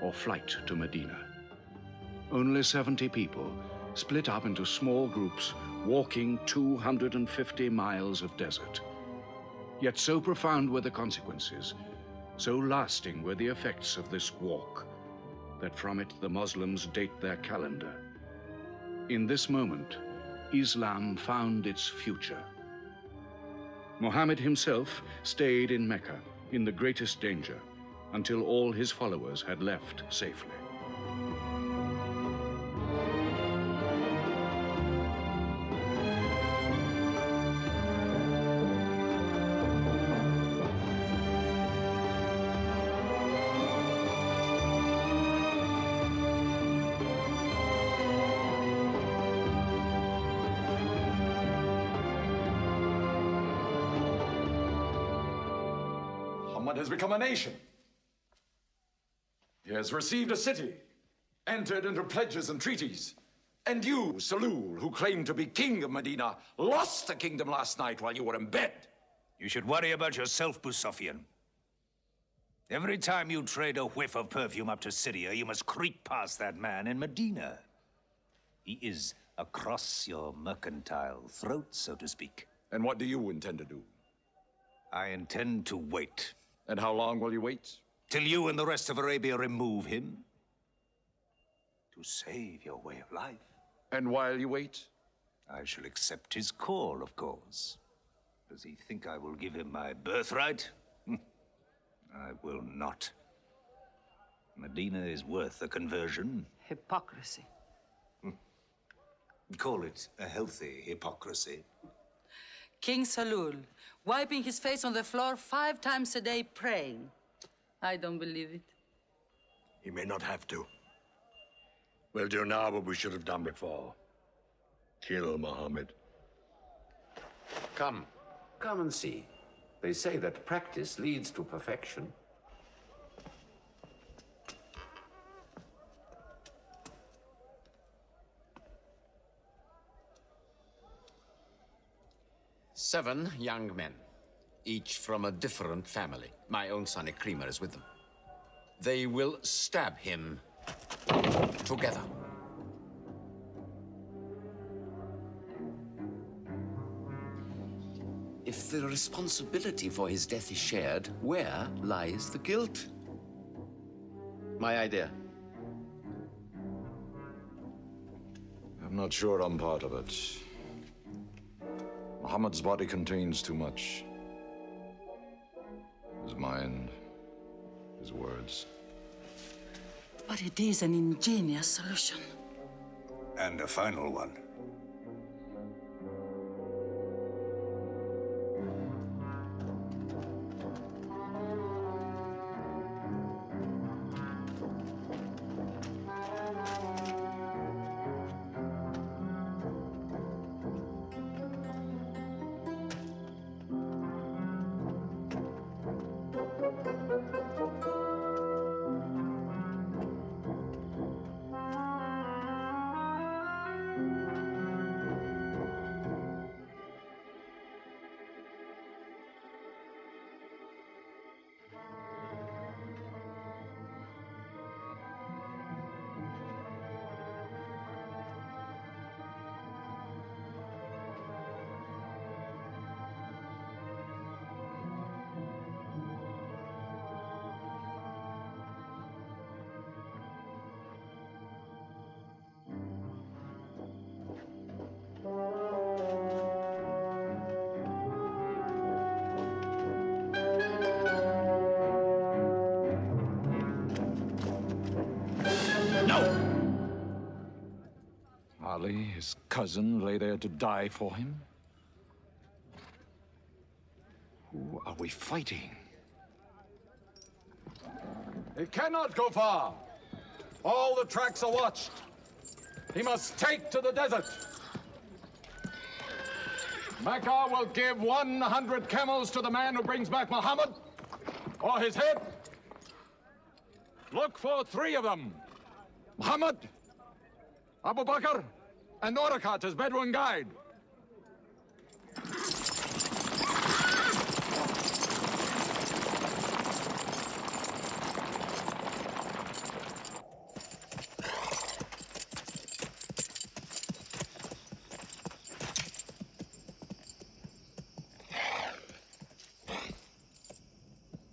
Speaker 1: or flight to Medina. Only 70 people, split up into small groups, walking 250 miles of desert. Yet so profound were the consequences, so lasting were the effects of this walk, that from it the Muslims date their calendar. In this moment, Islam found its future. Mohammed himself stayed in Mecca in the greatest danger until all his followers had left safely.
Speaker 19: Muhammad has become a nation. He has received a city, entered into pledges and treaties. And you, Salul, who claimed to be king of Medina, lost the kingdom last night while you were in bed.
Speaker 20: You should worry about yourself, Busafian. Every time you trade a whiff of perfume up to Syria, you must creep past that man in Medina. He is across your mercantile throat, so to speak.
Speaker 19: And what do you intend to do?
Speaker 20: I intend to wait.
Speaker 19: And how long will you wait?
Speaker 20: Till you and the rest of Arabia remove him. To save your way of life.
Speaker 19: And while you wait?
Speaker 20: I shall accept his call, of course. Does he think I will give him my birthright? I will not. Medina is worth a conversion.
Speaker 11: Hypocrisy.
Speaker 20: Call it a healthy hypocrisy.
Speaker 11: King Salul, wiping his face on the floor 5 times a day, praying. I don't believe it.
Speaker 22: He may not have to. We'll do now what we should have done before. Kill Mohammed.
Speaker 15: Come and see. They say that practice leads to perfection.
Speaker 17: Seven young men, each from a different family. My own son Ikrimah is with them. They will stab him together. If the responsibility for his death is shared, where lies the guilt? My idea.
Speaker 19: I'm not sure I'm part of it. Muhammad's body contains too much. His mind, his words.
Speaker 11: But it is an ingenious solution.
Speaker 20: And a final one.
Speaker 19: Ali, his cousin, lay there to die for him? Who are we fighting?
Speaker 18: He cannot go far. All the tracks are watched. He must take to the desert. Mecca will give 100 camels to the man who brings back Muhammad, or his head. Look for 3 of them. Muhammad, Abu Bakr, and Orakat as Bedouin guide.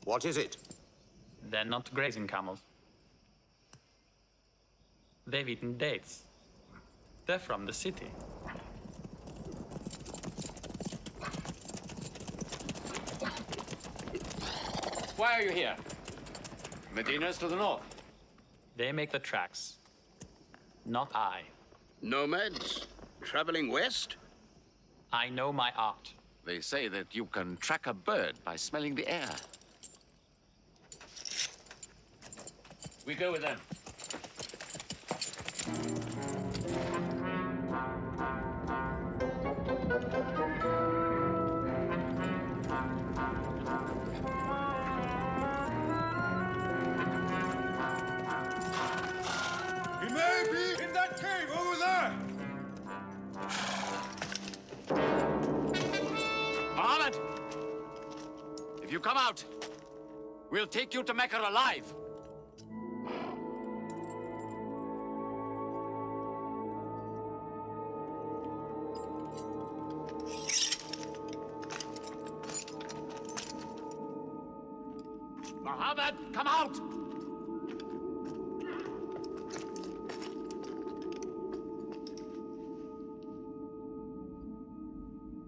Speaker 10: What is it?
Speaker 13: They're not grazing camels. They've eaten dates. They're from the city.
Speaker 10: Why are you here? Medina's to the north.
Speaker 13: They make the tracks, not I.
Speaker 10: Nomads? Traveling west?
Speaker 13: I know my art.
Speaker 17: They say that you can track a bird by smelling the air.
Speaker 10: We go with them.
Speaker 12: He may be in that cave over there.
Speaker 17: Mohammed! If you come out, we'll take you to Mecca alive. Mohammed, come out!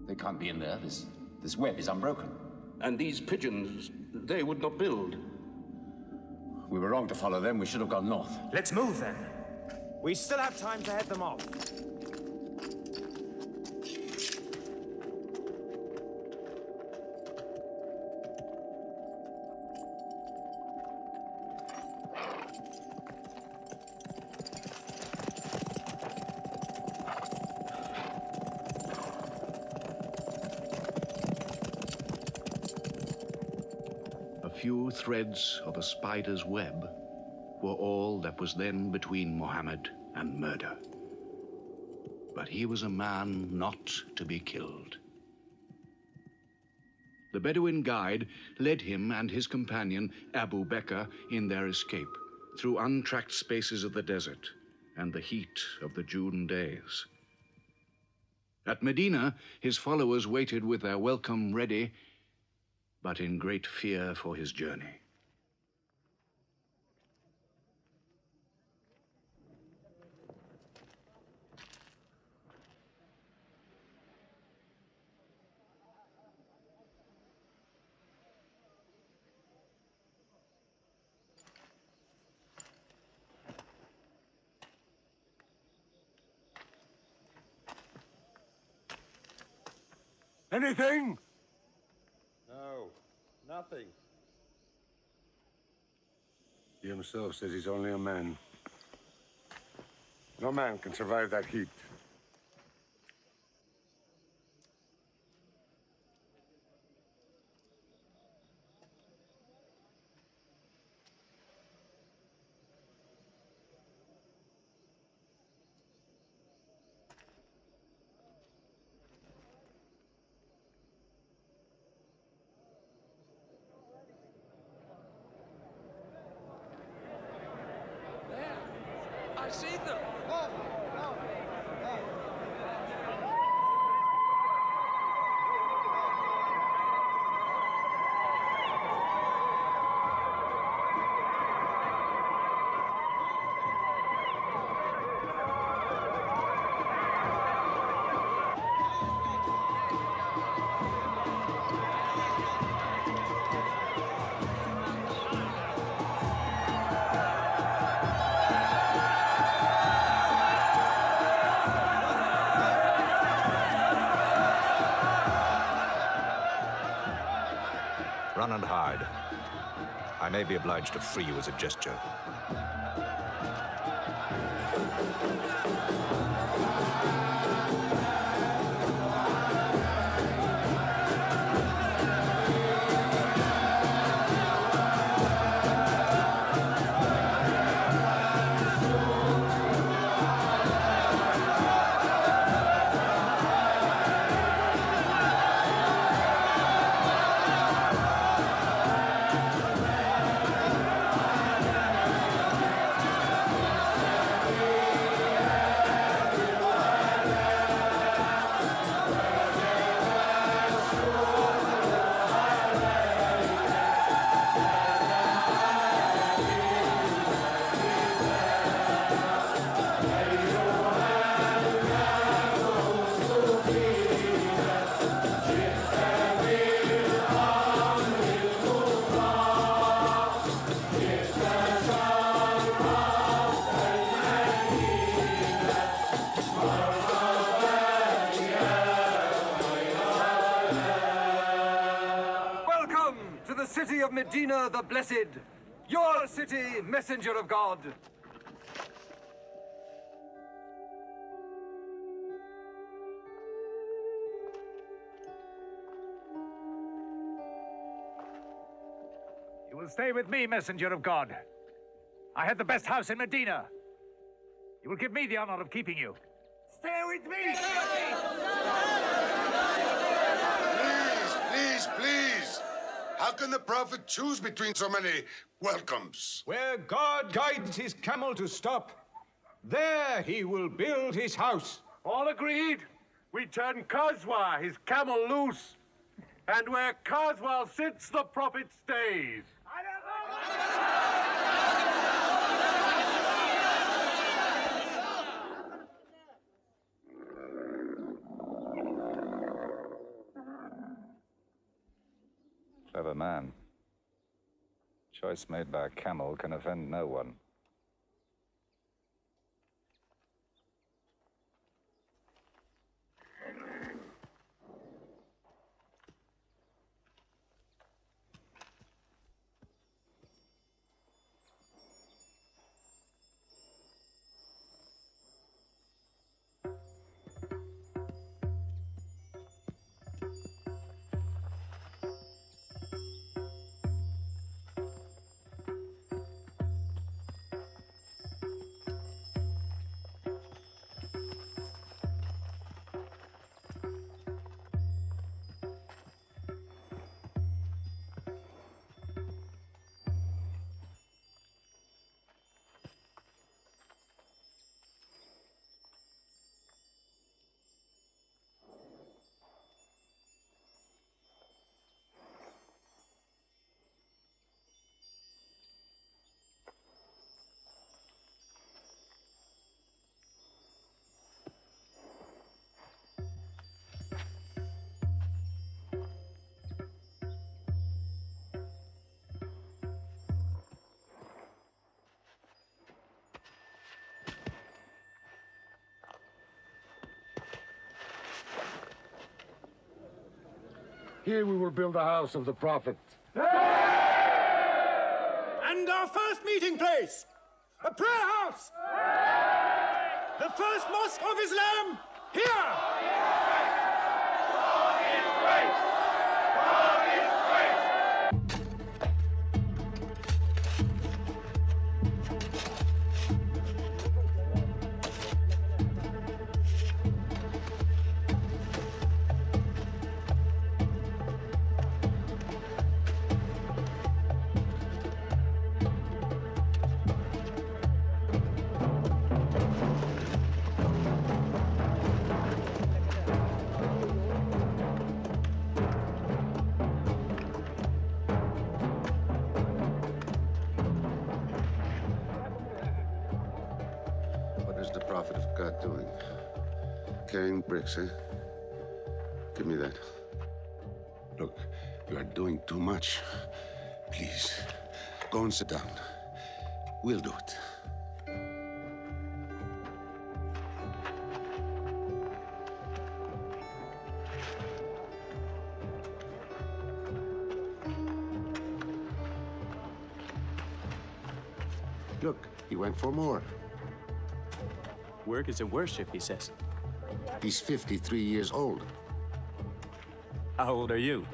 Speaker 10: They can't be in there. This web is unbroken.
Speaker 22: And these pigeons, they would not build.
Speaker 10: We were wrong to follow them. We should have gone north.
Speaker 16: Let's move then. We still have time to head them off.
Speaker 1: A few threads of a spider's web were all that was then between Mohammed and murder. But he was a man not to be killed. The Bedouin guide led him and his companion, Abu Bakr, in their escape through untracked spaces of the desert and the heat of the June days. At Medina, his followers waited with their welcome ready, but in great fear for his journey.
Speaker 12: Anything?
Speaker 18: No, nothing.
Speaker 12: He himself says he's only a man. No man can survive that heat.
Speaker 17: I see them.
Speaker 6: Run and hide. I may be obliged to free you as a gesture.
Speaker 3: City of Medina the Blessed, your city, messenger of God.
Speaker 20: You will stay with me, messenger of God. I have the best house in Medina. You will give me the honor of keeping you. Stay with me!
Speaker 12: Please. How can the Prophet choose between so many welcomes?
Speaker 5: Where God guides his camel to stop, there he will build his house.
Speaker 18: All agreed? We turn Kazwa, his camel, loose. And where Kazwa sits, the Prophet stays.
Speaker 6: Clever man. Choice made by a camel can offend no one.
Speaker 12: Here we will build the house of the Prophet.
Speaker 16: And our first meeting place, a prayer house. The first mosque of Islam, here.
Speaker 22: God is great! God is great!
Speaker 12: Carrying bricks, eh? Give me that. Look, you are doing too much. Please, go and sit down. We'll do it. Look, he went for more.
Speaker 2: Work is a worship, he says.
Speaker 12: He's 53 years old.
Speaker 2: How old are you?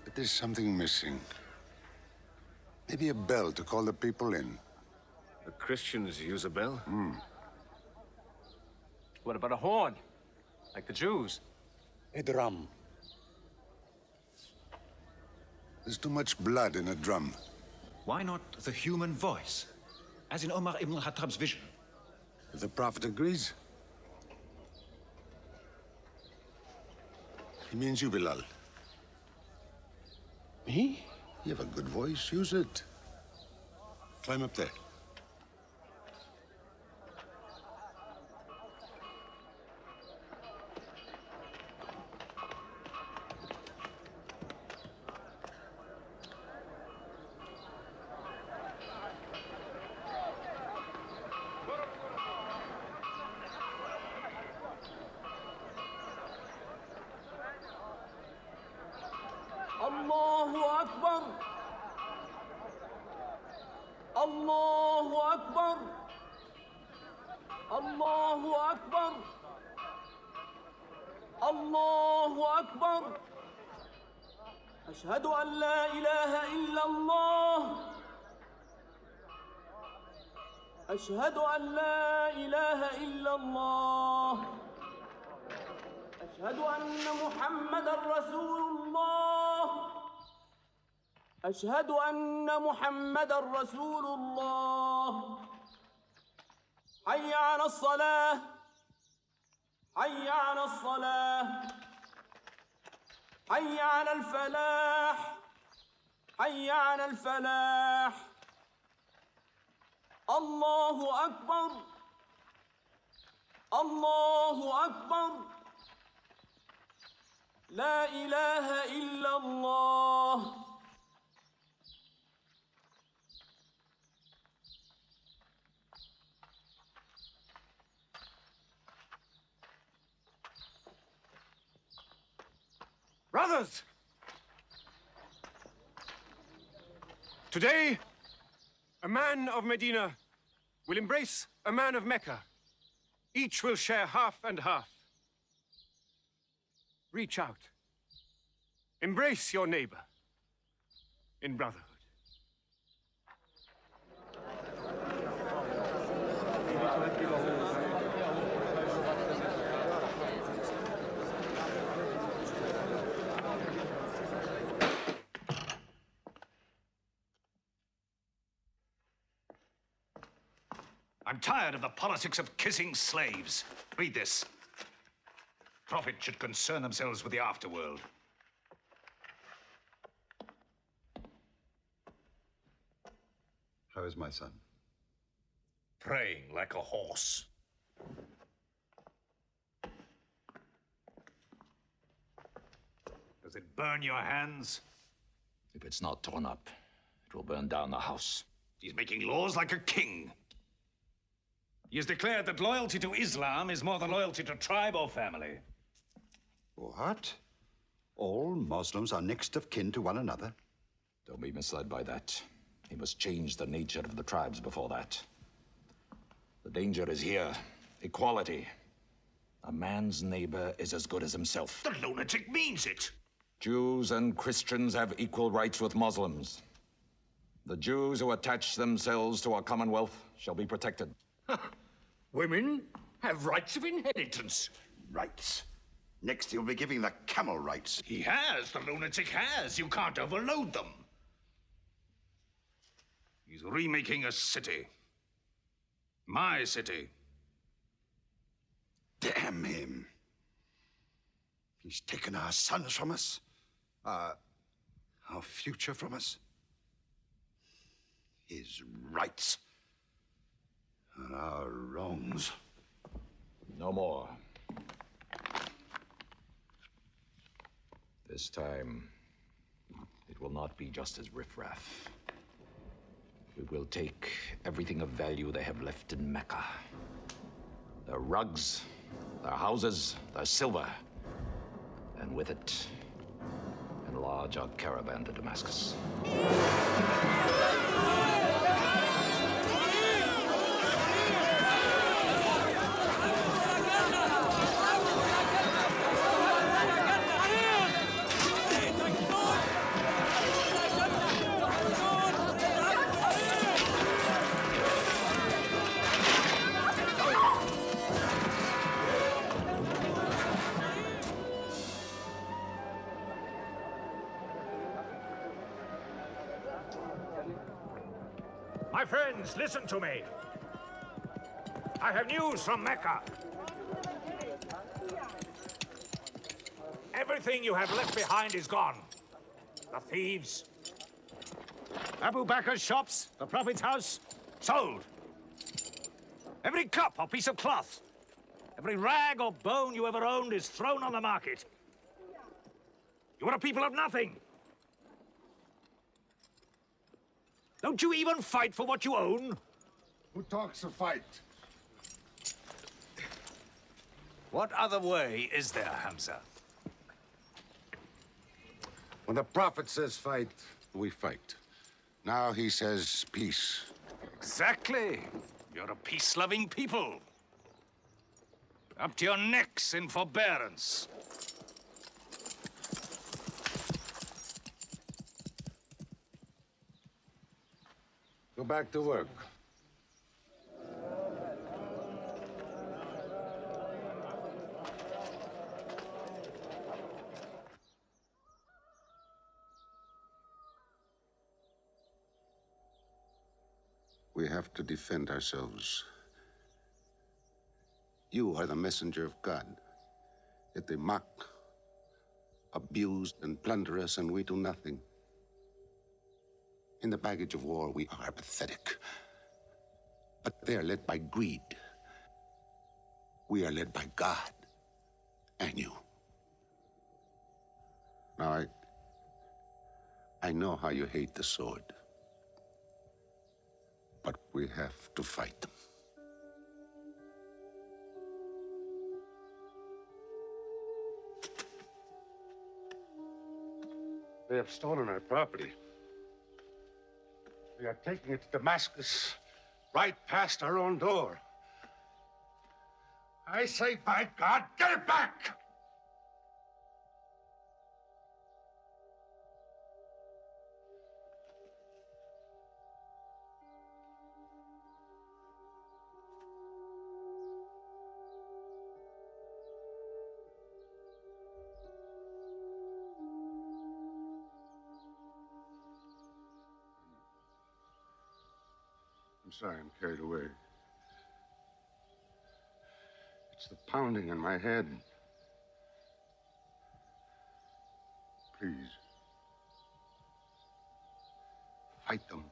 Speaker 12: But there's something missing. Maybe a bell to call the people in.
Speaker 15: The Christians use a bell?
Speaker 2: What about a horn? Like the Jews?
Speaker 12: A drum. There's too much blood in a drum.
Speaker 6: Why not the human voice, as in Omar ibn al-Khattab's vision?
Speaker 12: If the Prophet agrees. He means you, Bilal. Me? You have a good voice. Use it. Climb up there.
Speaker 22: Allahu Akbar. Allahu Akbar. Allahu Akbar. Allahu Akbar. أشهد أن لا إله إلا الله. أشهد أن لا إله إلا الله. أشهد أن محمدًا رسول الله. أشهد أن محمدًا رسول الله. حي على الصلاة.
Speaker 7: على الصلاة حي على الفلاح حي على الفلاح الله أكبر الله أكبر لا إله إلا الله.
Speaker 5: Brothers! Today, a man of Medina will embrace a man of Mecca. Each will share half and half. Reach out. Embrace your neighbor in brotherhood.
Speaker 20: I'm tired of the politics of kissing slaves. Read this. Prophets should concern themselves with the afterworld.
Speaker 6: How is my son?
Speaker 20: Praying like a horse. Does it burn your hands?
Speaker 19: If it's not torn up, it will burn down the house.
Speaker 20: He's making laws like a king. He has declared that loyalty to Islam is more than loyalty to tribe or family.
Speaker 6: What? All Muslims are next of kin to one another?
Speaker 19: Don't be misled by that. He must change the nature of the tribes before that. The danger is here. Equality. A man's neighbor is as good as himself.
Speaker 20: The lunatic means it.
Speaker 19: Jews and Christians have equal rights with Muslims. The Jews who attach themselves to our commonwealth shall be protected.
Speaker 20: Women have rights of inheritance.
Speaker 6: Rights? Next he'll be giving the camel rights.
Speaker 20: He has. The lunatic has. You can't overload them. He's remaking a city. My city.
Speaker 6: Damn him. He's taken our sons from us. Our future from us. His rights and our wrongs.
Speaker 19: No more. This time, it will not be just as riffraff. We will take everything of value they have left in Mecca. Their rugs, their houses, their silver. And with it, enlarge our caravan to Damascus.
Speaker 20: My friends, listen to me. I have news from Mecca. Everything you have left behind is gone. The thieves, Abu Bakr's shops, the Prophet's house, sold. Every cup or piece of cloth, every rag or bone you ever owned is thrown on the market. You are a people of nothing. Don't you even fight for what you own?
Speaker 18: Who talks of fight?
Speaker 20: What other way is there, Hamza?
Speaker 12: When the Prophet says fight, we fight. Now he says peace.
Speaker 20: Exactly. You're a peace-loving people. Up to your necks in forbearance.
Speaker 12: Go back to work. We have to defend ourselves. You are the messenger of God. Yet they mock, abuse, and plunder us, and we do nothing. In the baggage of war, we are pathetic. But they are led by greed. We are led by God and you. Now, I know how you hate the sword. But we have to fight them.
Speaker 9: They have stolen our property. We are taking it to Damascus, right past our own door. I say, by God, get it back! I'm sorry, I'm carried away. It's the pounding in my head. Please. Fight them.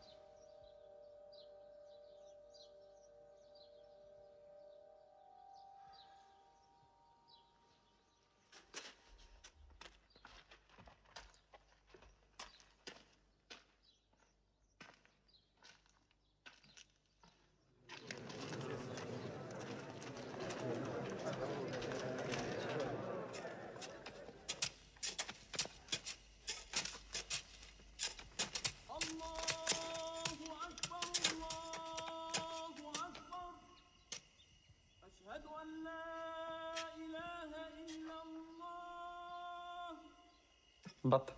Speaker 14: But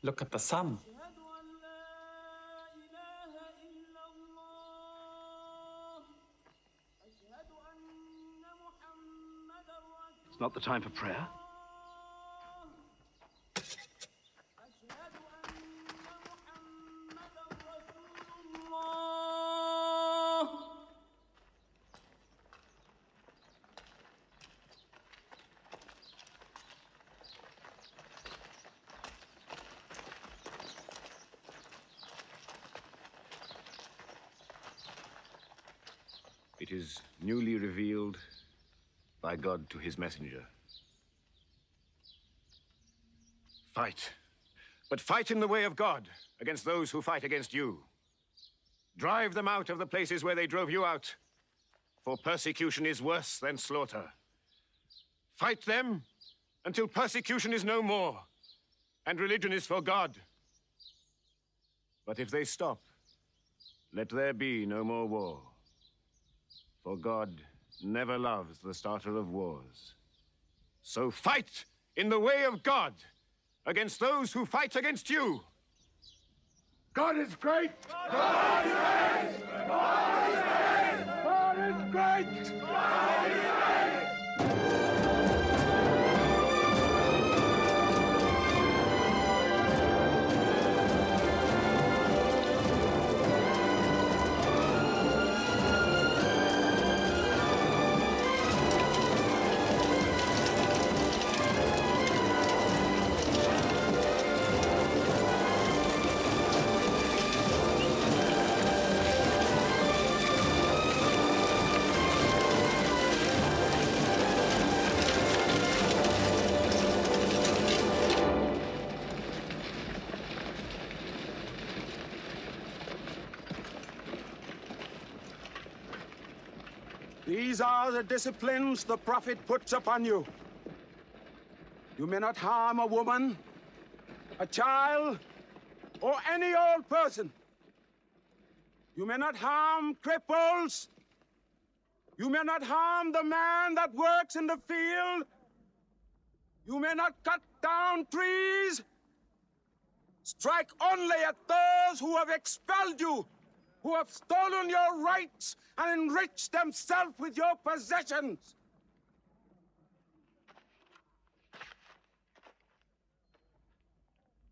Speaker 14: look at the sun.
Speaker 22: It's not the time for prayer.
Speaker 15: It is newly revealed by God to his messenger. Fight. But fight in the way of God against those who fight against you. Drive them out of the places where they drove you out, for persecution is worse than slaughter. Fight them until persecution is no more and religion is for God. But if they stop, let there be no more war. For God never loves the starter of wars. So fight in the way of God against those who fight against you.
Speaker 9: God is great!
Speaker 22: God is great! God is great!
Speaker 9: God is great!
Speaker 22: God is great! These are the disciplines the Prophet puts upon you. You may not harm a woman, a child, or any old person. You may not harm cripples. You may not harm the man that works in the field. You may not cut down trees. Strike only at those who have expelled you, who have stolen your rights and enriched themselves with your possessions.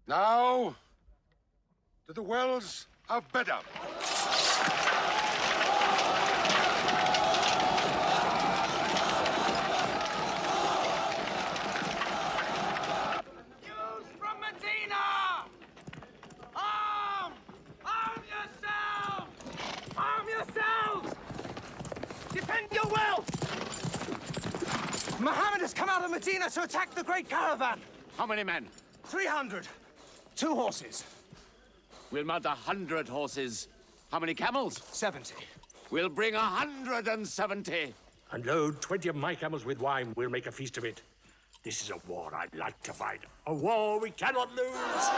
Speaker 9: Now, to the wells of Bedab.
Speaker 3: of Medina to attack the great caravan.
Speaker 10: How many men?
Speaker 3: 300. 2 horses.
Speaker 10: We'll mount 100 horses. How many camels?
Speaker 3: 70.
Speaker 10: We'll bring 170.
Speaker 9: And load 20 of my camels with wine. We'll make a feast of it. This is a war I'd like to fight. A war we cannot lose.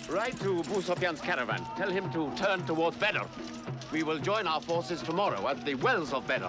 Speaker 10: Ride to Abu Sufyan's caravan. Tell him to turn towards Badr. We will join our forces tomorrow at the wells of Badr.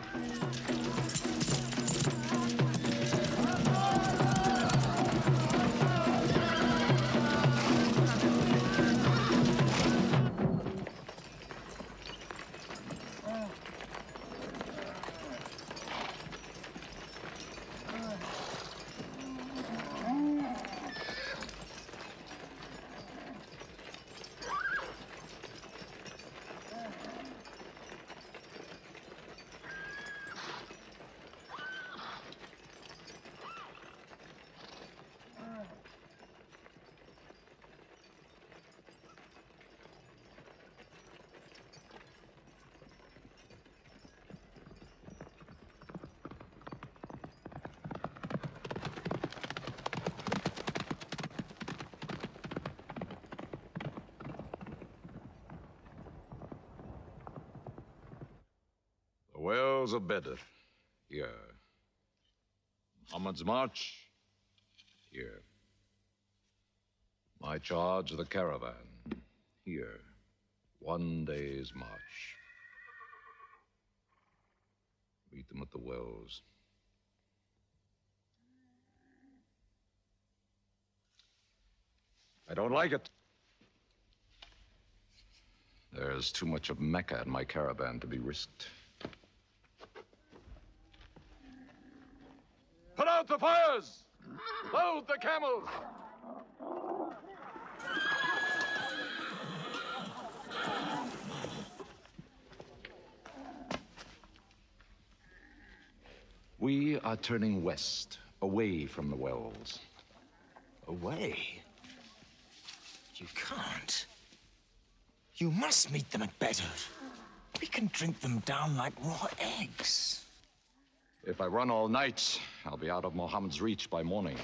Speaker 19: Wells of Badr, here. Muhammad's march, here. My charge of the caravan, here. 1 day's march. Meet them at the wells. I don't like it. There's too much of Mecca in my caravan to be risked. Put out the fires! Load the camels! We are turning west, away from the wells.
Speaker 20: Away? You can't. You must meet them at Badr. We can drink them down like raw eggs.
Speaker 19: If I run all night, I'll be out of Mohammed's reach by morning.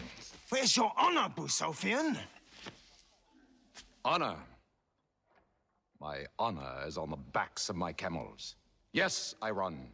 Speaker 20: Where's your honor, Abu Sufyan?
Speaker 19: Honor? My honor is on the backs of my camels. Yes, I run.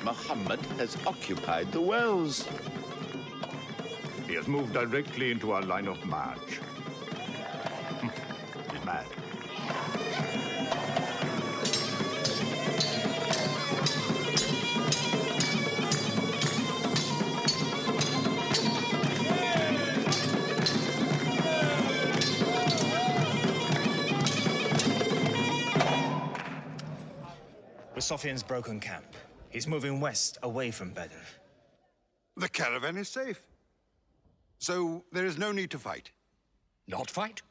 Speaker 17: Mohammed has occupied the wells.
Speaker 8: He has moved directly into our line of march. He's mad.
Speaker 21: Sofian's broken camp. He's moving west, away from Badr.
Speaker 23: The caravan is safe. So there is no need to fight.
Speaker 17: Not fight?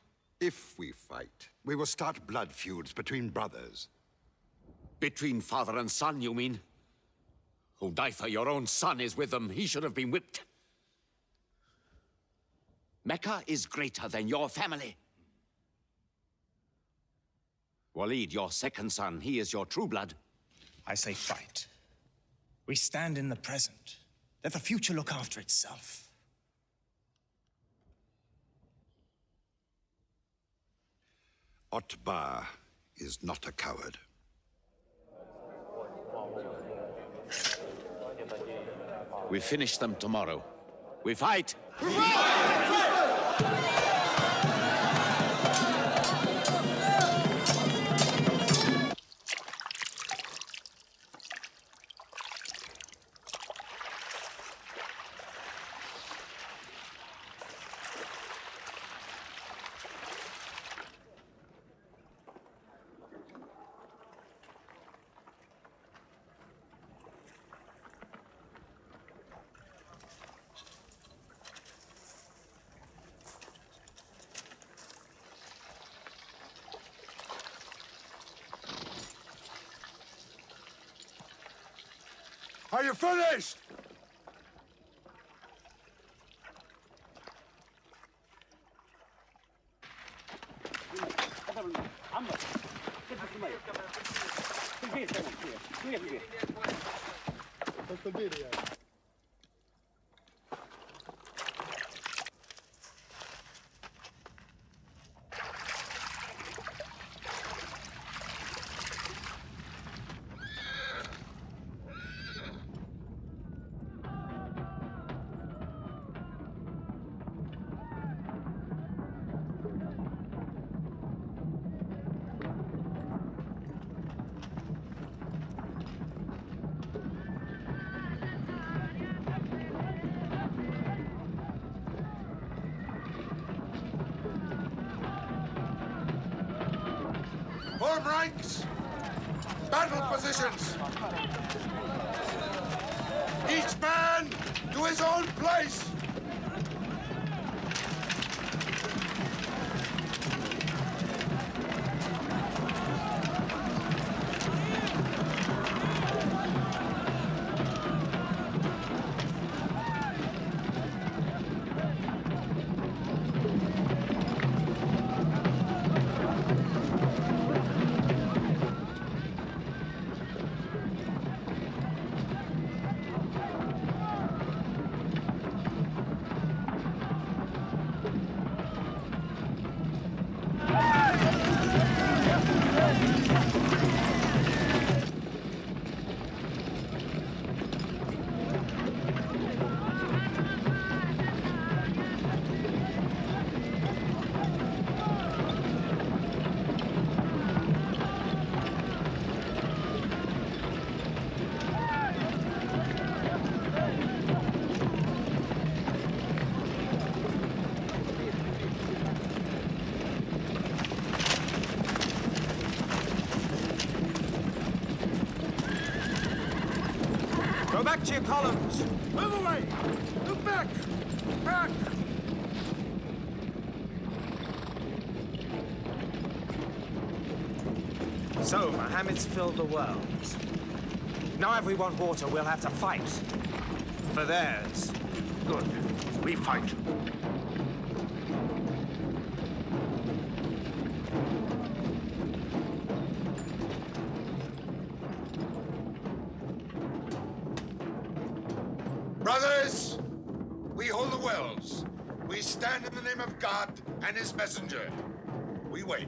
Speaker 23: If we fight, we will start blood feuds between brothers.
Speaker 17: Between father and son, you mean? Hudayfa, your own son, is with them. He should have been whipped. Mecca is greater than your family. Walid, your second son, he is your true blood.
Speaker 21: I say fight. We stand in the present. Let the future look after itself.
Speaker 23: Otbah is not a coward.
Speaker 17: We finish them tomorrow. We fight!
Speaker 23: Are you finished?
Speaker 12: Form ranks! Battle positions! Each man to his own place!
Speaker 21: Go back to your columns.
Speaker 16: Move away! Move back! Back!
Speaker 21: So, Mohammed's filled the wells. Now if we want water, we'll have to fight. For theirs.
Speaker 8: Good. We fight.
Speaker 12: Brothers, we hold the wells. We stand in the name of God and his messenger. We wait.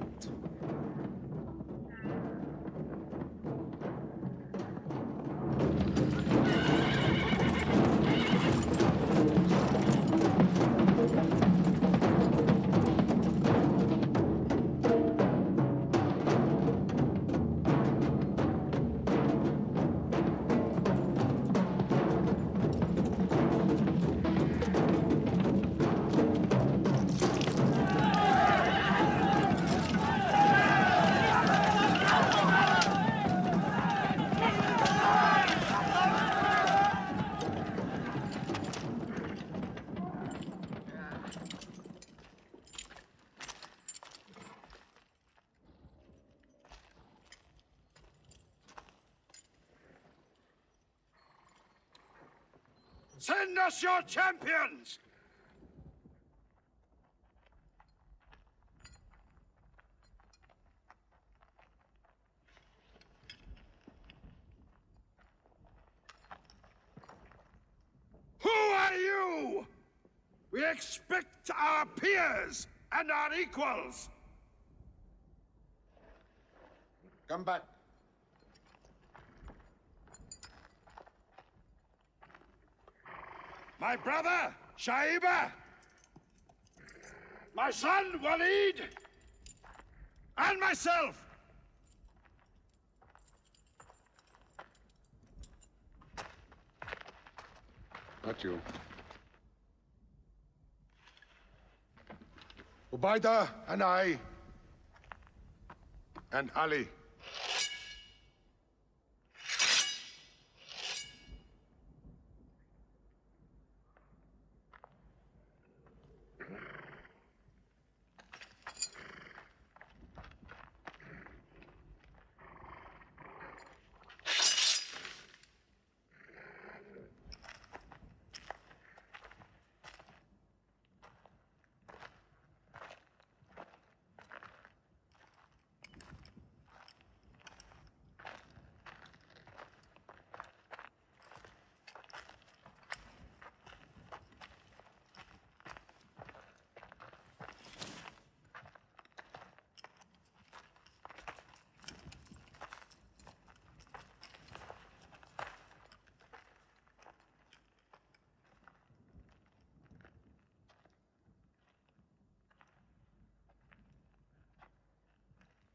Speaker 23: Send us your champions! Who are you? We expect our peers and our equals.
Speaker 12: Come back.
Speaker 23: My brother, Shaiba. My son, Walid. And myself.
Speaker 12: Not you. Ubaidah and I. And Ali.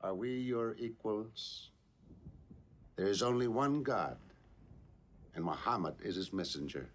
Speaker 12: Are we your equals? There is only one God, and Muhammad is his messenger.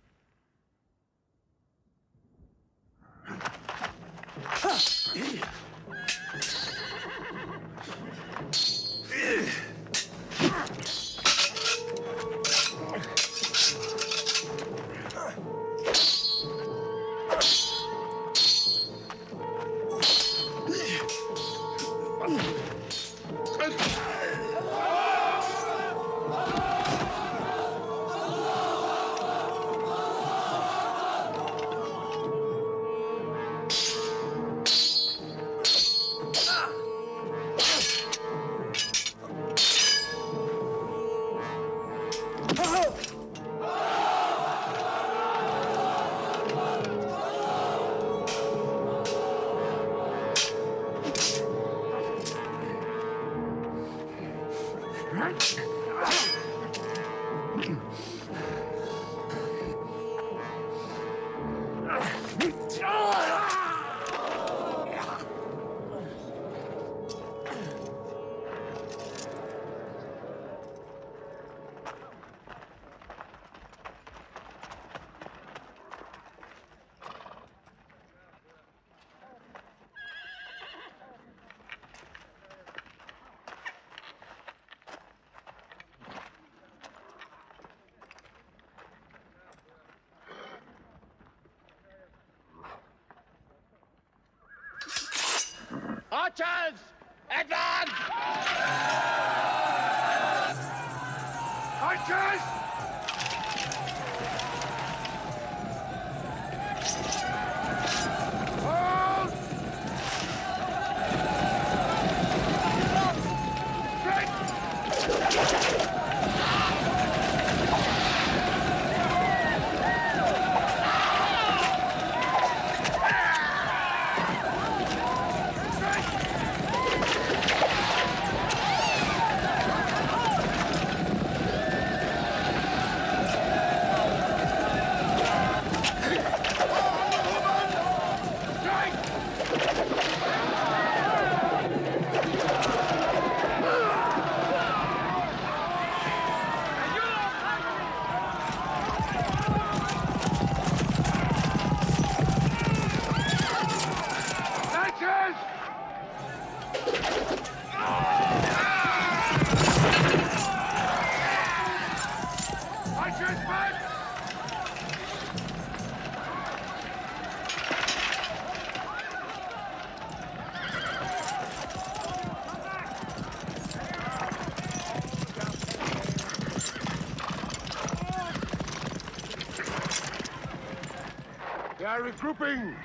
Speaker 10: Archers! Advance!
Speaker 23: Archers! Hold!
Speaker 18: are regrouping!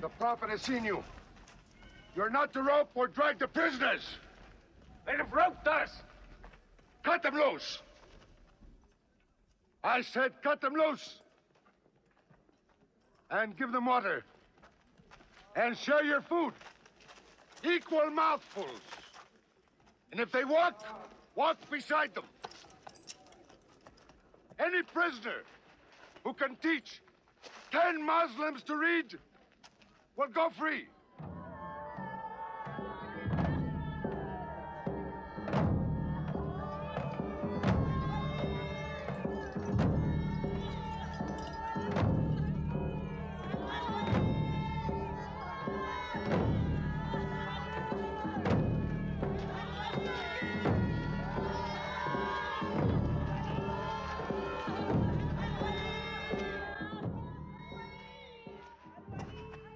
Speaker 18: The Prophet has seen you. You're not to rope or drag the prisoners. They have roped us. Cut them loose. I said cut them loose. And give them water. And share your food. Equal mouthfuls. And if they walk, walk beside them. Any prisoner who can teach 10 Muslims to read will go free.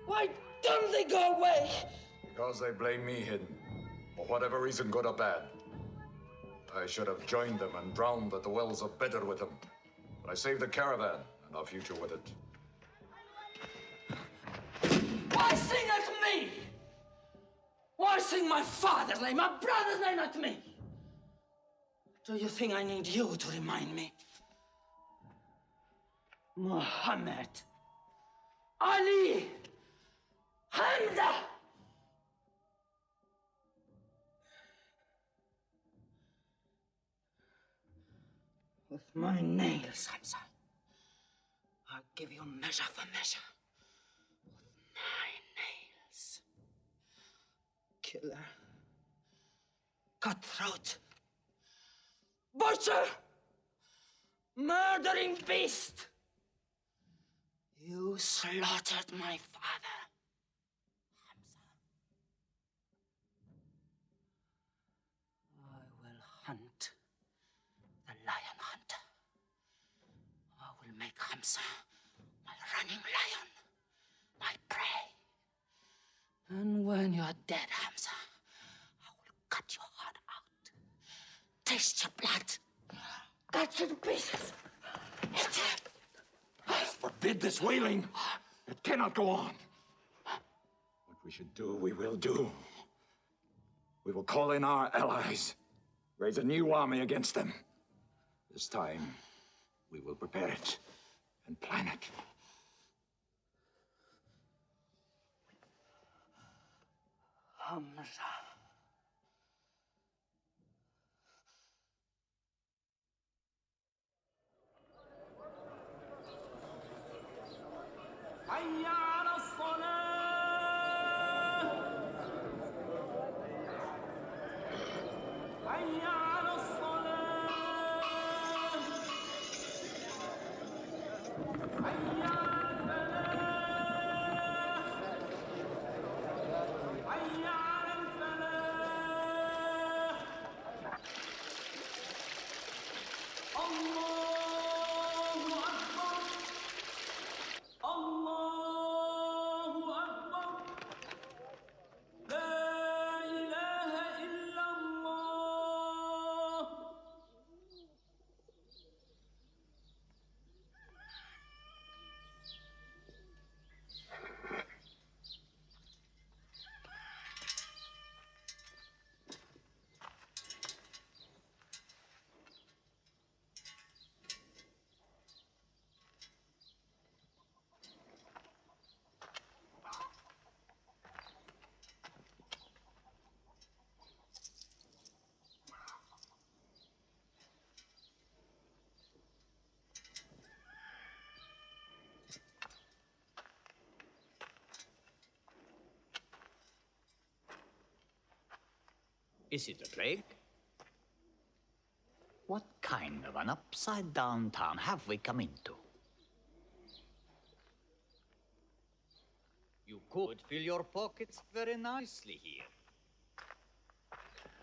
Speaker 4: Why don't they go away?
Speaker 19: Because they blame me, Hidden. For whatever reason, good or bad. I should have joined them and drowned at the wells of Badr with them. But I saved the caravan and our future with it.
Speaker 4: Why sing at me? Why sing my father's name, my brother's name at me? Do you think I need you to remind me? Mohammad, Ali, Hamza. With my nails, Hamza, I'll give you measure for measure. With my nails. Killer. Cutthroat. Butcher. Murdering beast. You slaughtered my father, Hamza. I will hunt the lion hunter. I will make Hamza my running lion, my prey. And when you're dead, Hamza, I will cut your heart out. Taste your blood. Cut you to pieces. Eat it.
Speaker 8: Forbid this wailing. It cannot go on. What we should do, we will do. We will call in our allies, raise a new army against them. This time, we will prepare it and plan it.
Speaker 4: Hamza.
Speaker 7: حي على الصلاة حي على الصلاة حي على الفلاح حي على الفلاح الله أكبر الله أكبر لا إله إلا الله.
Speaker 1: Is it a plague? What kind of an upside-down town have we come into? You could fill your pockets very nicely here.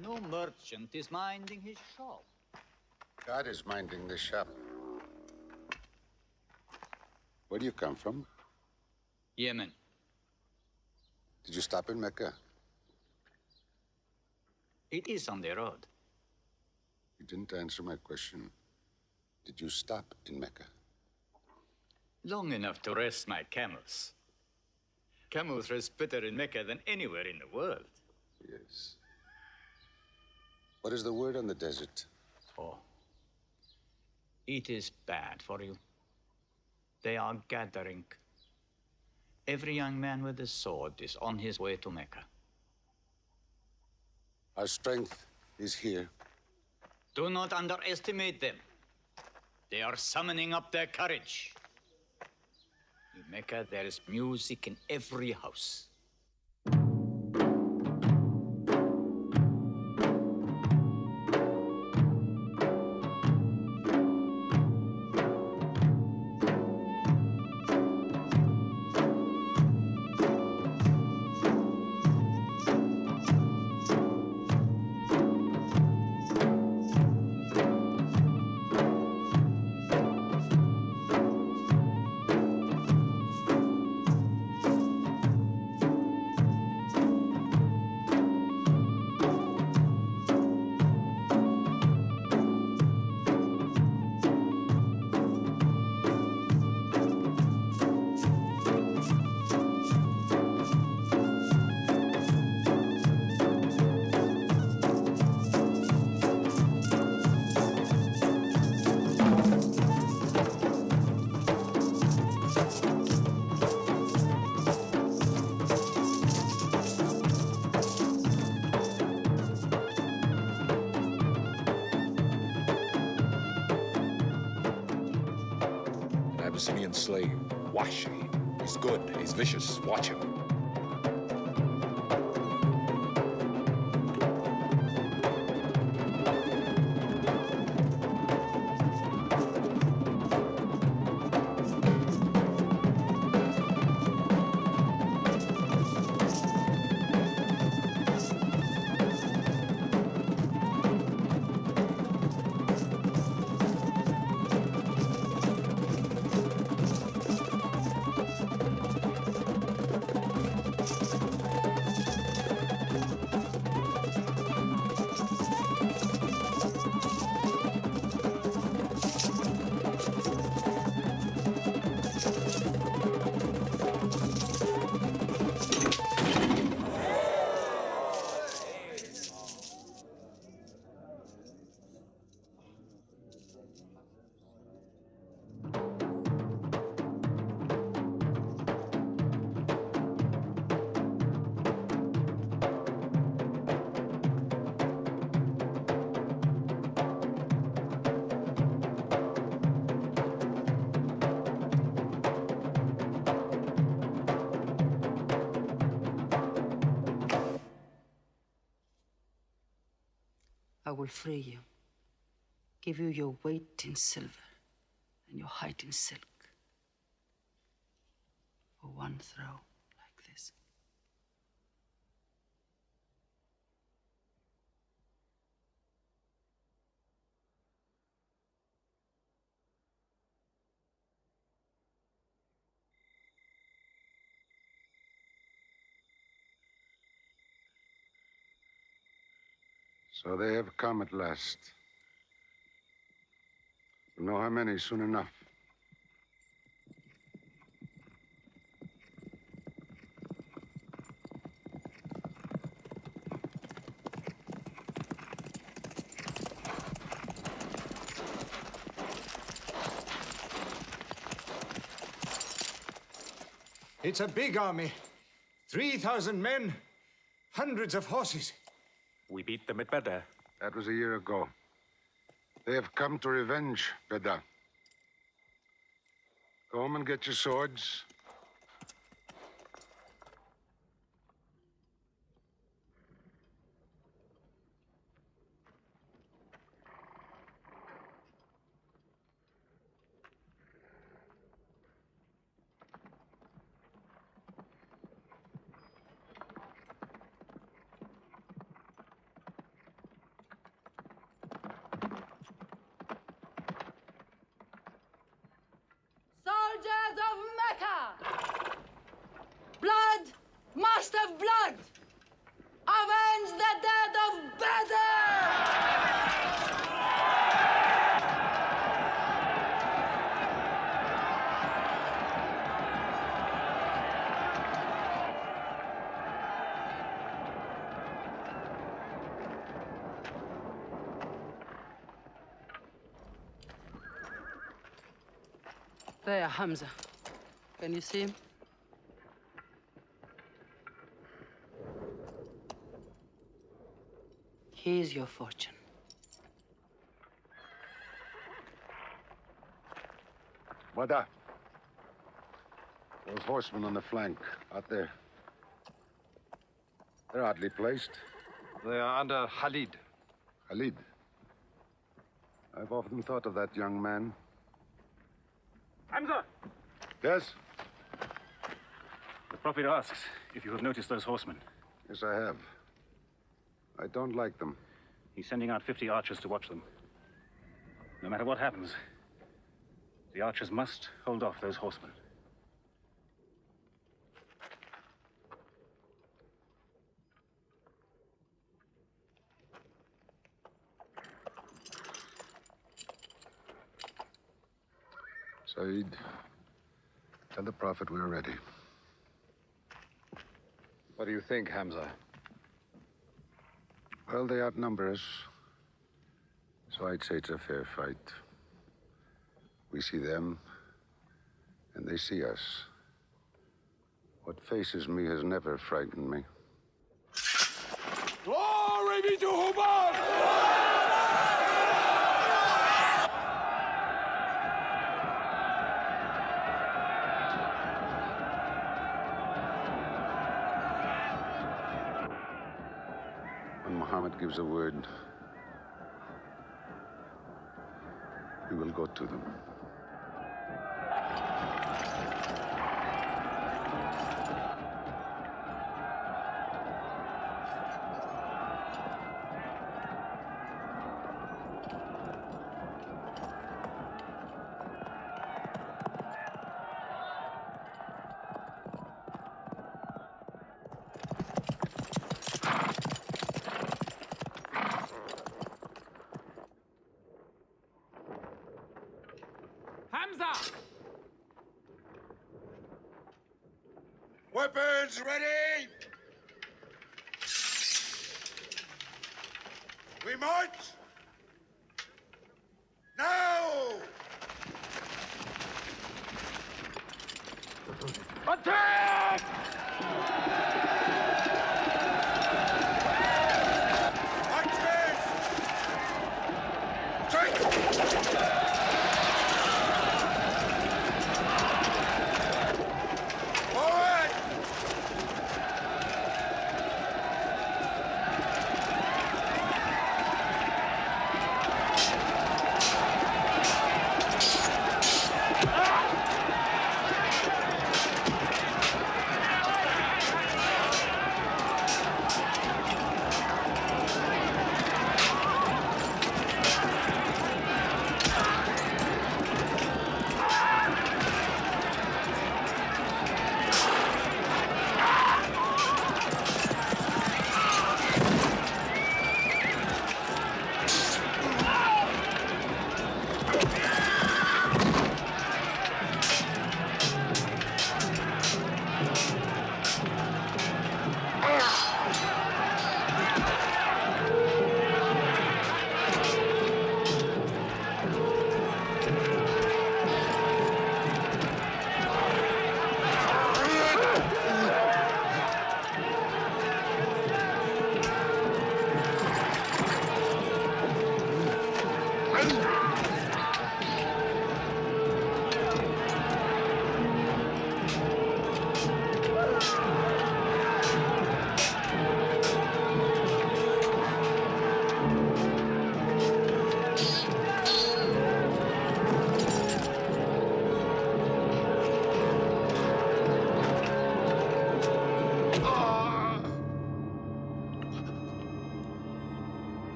Speaker 1: No merchant is minding his shop.
Speaker 12: God is minding the shop. Where do you come from?
Speaker 1: Yemen.
Speaker 12: Did you stop in Mecca?
Speaker 1: It is on the road.
Speaker 12: You didn't answer my question. Did you stop in Mecca?
Speaker 1: Long enough to rest my camels. Camels rest better in Mecca than anywhere in the world.
Speaker 12: Yes. What is the word on the desert?
Speaker 1: Oh. It is bad for you. They are gathering. Every young man with a sword is on his way to Mecca.
Speaker 12: Our strength is here.
Speaker 1: Do not underestimate them. They are summoning up their courage. In Mecca, there is music in every house.
Speaker 19: Abyssinian slave, Wahshi. He's good, he's vicious. Watch him.
Speaker 4: I will free you, give you your weight in silver and your height in silk for one throw like this.
Speaker 12: So they have come at last. We'll know how many soon enough.
Speaker 16: It's a big army. 3,000 men, hundreds of horses.
Speaker 23: We beat them at Badr.
Speaker 12: That was a year ago. They have come to revenge Badr. Go home and get your swords.
Speaker 2: Soldiers of Mecca! Blood must have blood! Avenge the dead of Badr!
Speaker 4: There, Hamza. Can you see him? Here's your fortune.
Speaker 12: Badr. Those horsemen on the flank, out there. They're oddly placed.
Speaker 6: They are under Khalid.
Speaker 12: Khalid? I've often thought of that young man.
Speaker 11: Hamza!
Speaker 12: Yes?
Speaker 11: The Prophet asks if you have noticed those horsemen.
Speaker 12: Yes, I have. I don't like them.
Speaker 11: He's sending out 50 archers to watch them. No matter what happens, the archers must hold off those horsemen.
Speaker 12: Saeed, tell the Prophet we're ready.
Speaker 6: What do you think, Hamza?
Speaker 12: Well, they outnumber us, so I'd say it's a fair fight. We see them, and they see us. What faces me has never frightened me.
Speaker 19: Glory be to Hubbard!
Speaker 12: Muhammad gives a word, we will go to them.
Speaker 3: Hamza!
Speaker 23: Weapons ready! We march! Now!
Speaker 3: Attack!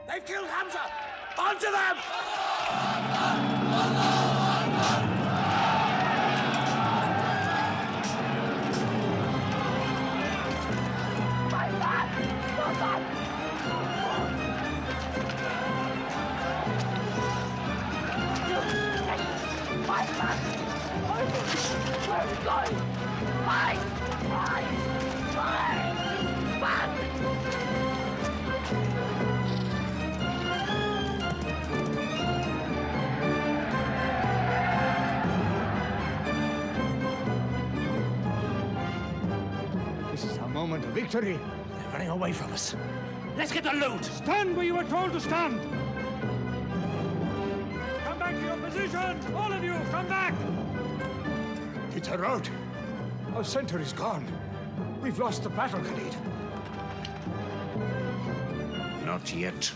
Speaker 9: They've killed Hamza! Onto them!
Speaker 16: This is our moment of victory.
Speaker 9: They're running away from us. Let's get the loot!
Speaker 16: Stand where you were told to stand! Come back to your positions! All of you, come back! It's a rout. Our center is gone. We've lost the battle, Khalid.
Speaker 9: Not yet.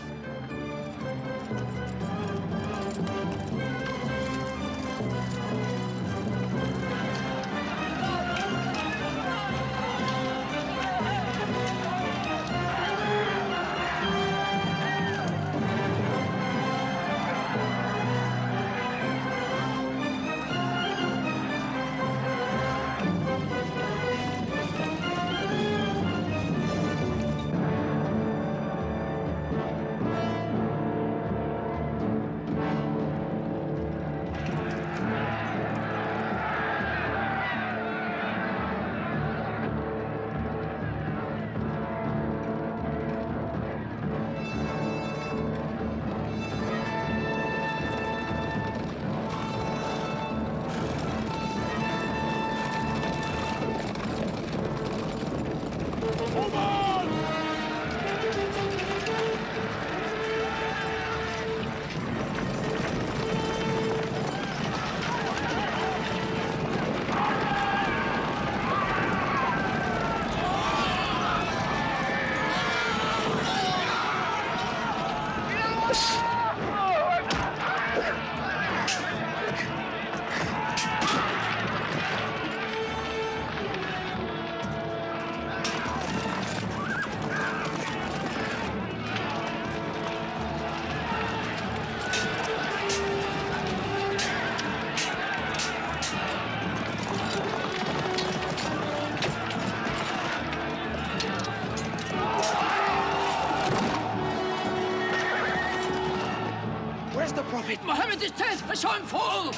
Speaker 2: I saw him fall!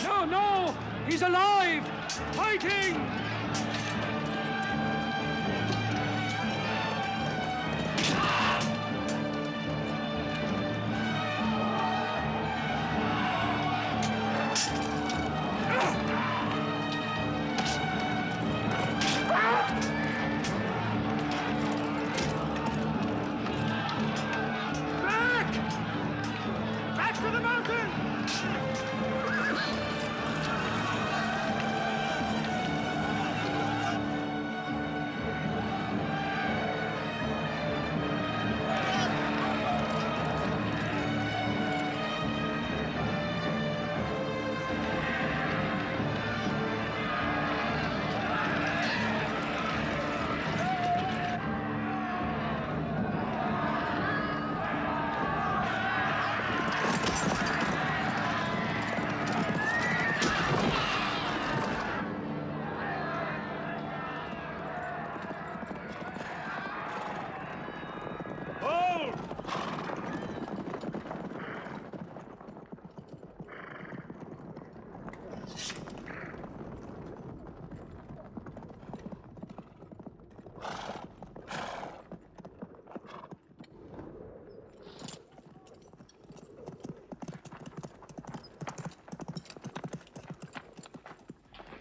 Speaker 16: No, no! He's alive! Fighting!
Speaker 2: Back to the mountain!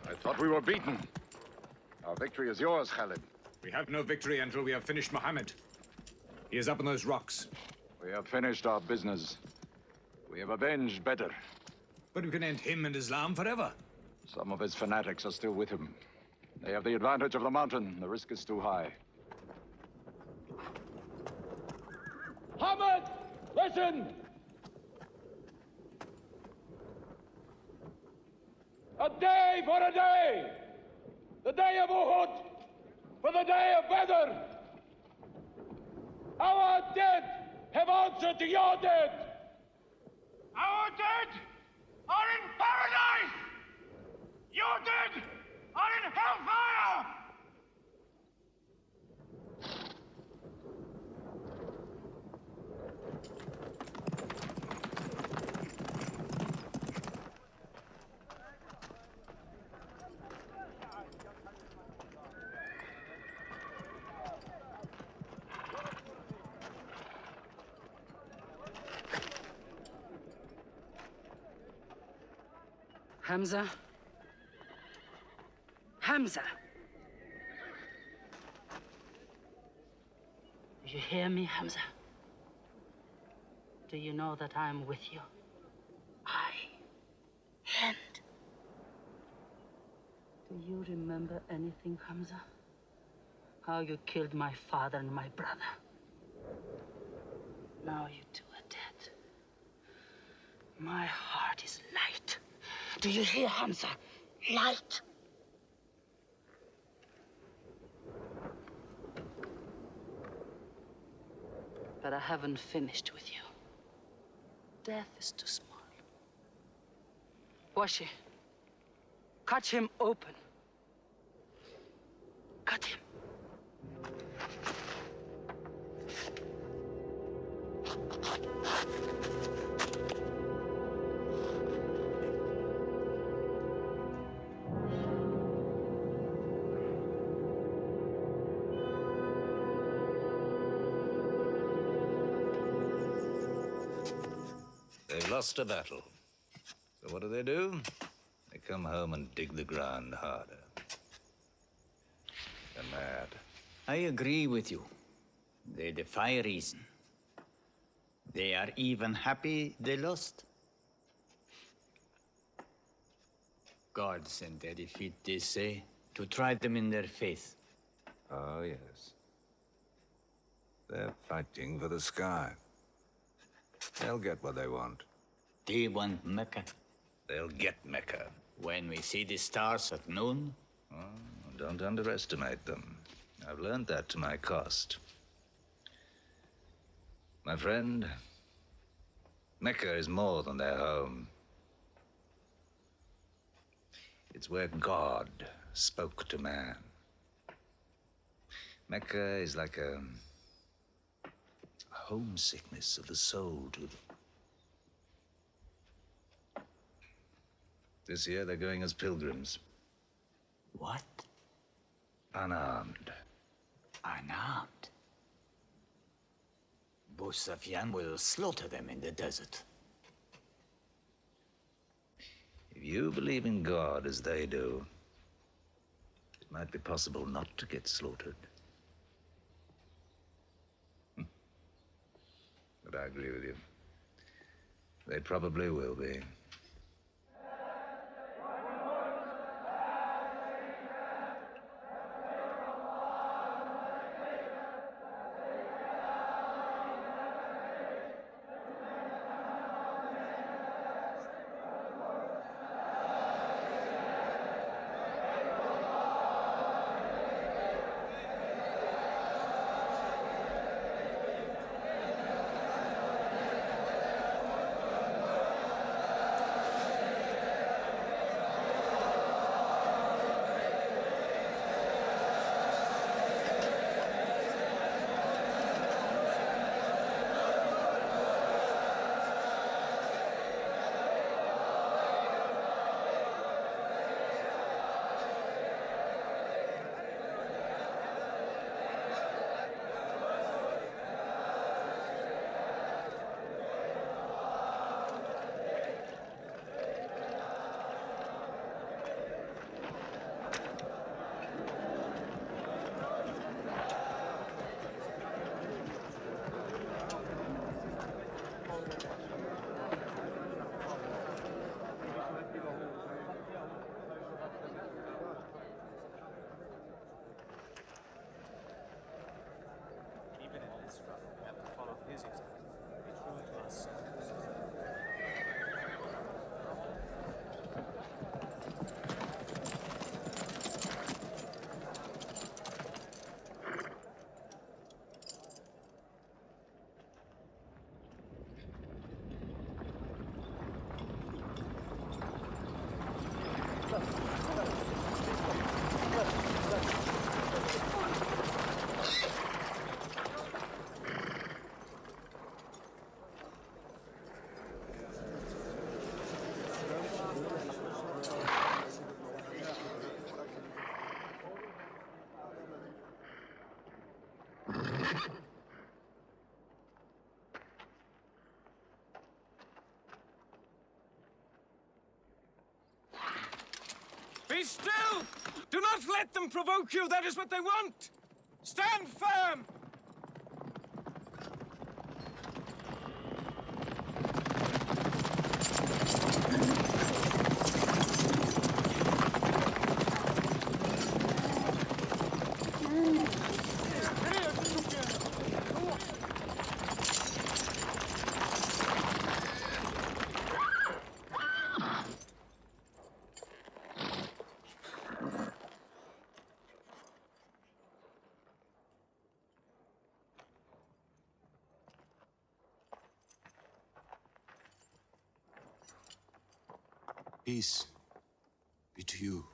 Speaker 19: I thought we were beaten. Our victory is yours, Khalid.
Speaker 6: We have no victory until we have finished Mohammed. He is up on those rocks.
Speaker 19: We have finished our business. We have avenged Badr.
Speaker 6: But we can end him and Islam forever.
Speaker 19: Some of his fanatics are still with him. They have the advantage of the mountain. The risk is too high.
Speaker 2: Muhammad, listen! A day for a day! The day of Uhud for the day of Badr! Our dead have answered to your dead! Our dead are in paradise! Your dead are in hellfire!
Speaker 4: Hamza? Hamza! Do you hear me, Hamza? Do you know that I'm with you? And do you remember anything, Hamza? How you killed my father and my brother? Now you two are dead. My heart is light. Do you hear, Hamza? Light. But I haven't finished with you. Death is too small. Washi, cut him open. Cut him.
Speaker 20: They've lost a battle. So what do? They come home and dig the ground harder. They're mad.
Speaker 1: I agree with you. They defy reason. They are even happy they lost. God sent their defeat, they say, to try them in their faith.
Speaker 20: Oh, yes. They're fighting for the sky. They'll get what they want.
Speaker 1: They want Mecca.
Speaker 20: They'll get Mecca.
Speaker 1: When we see the stars at noon?
Speaker 20: Oh, don't underestimate them. I've learned that to my cost. My friend, Mecca is more than their home. It's where God spoke to man. Mecca is like a homesickness of the soul to them.
Speaker 5: This year they're going as pilgrims.
Speaker 1: What?
Speaker 5: Unarmed.
Speaker 1: Unarmed? Abu Sufyan will slaughter them in the desert.
Speaker 5: If you believe in God as they do, it might be possible not to get slaughtered. But I agree with you. They probably will be.
Speaker 3: Be still! Do not let them provoke you. That is what they want. Stand firm!
Speaker 15: Peace be to you.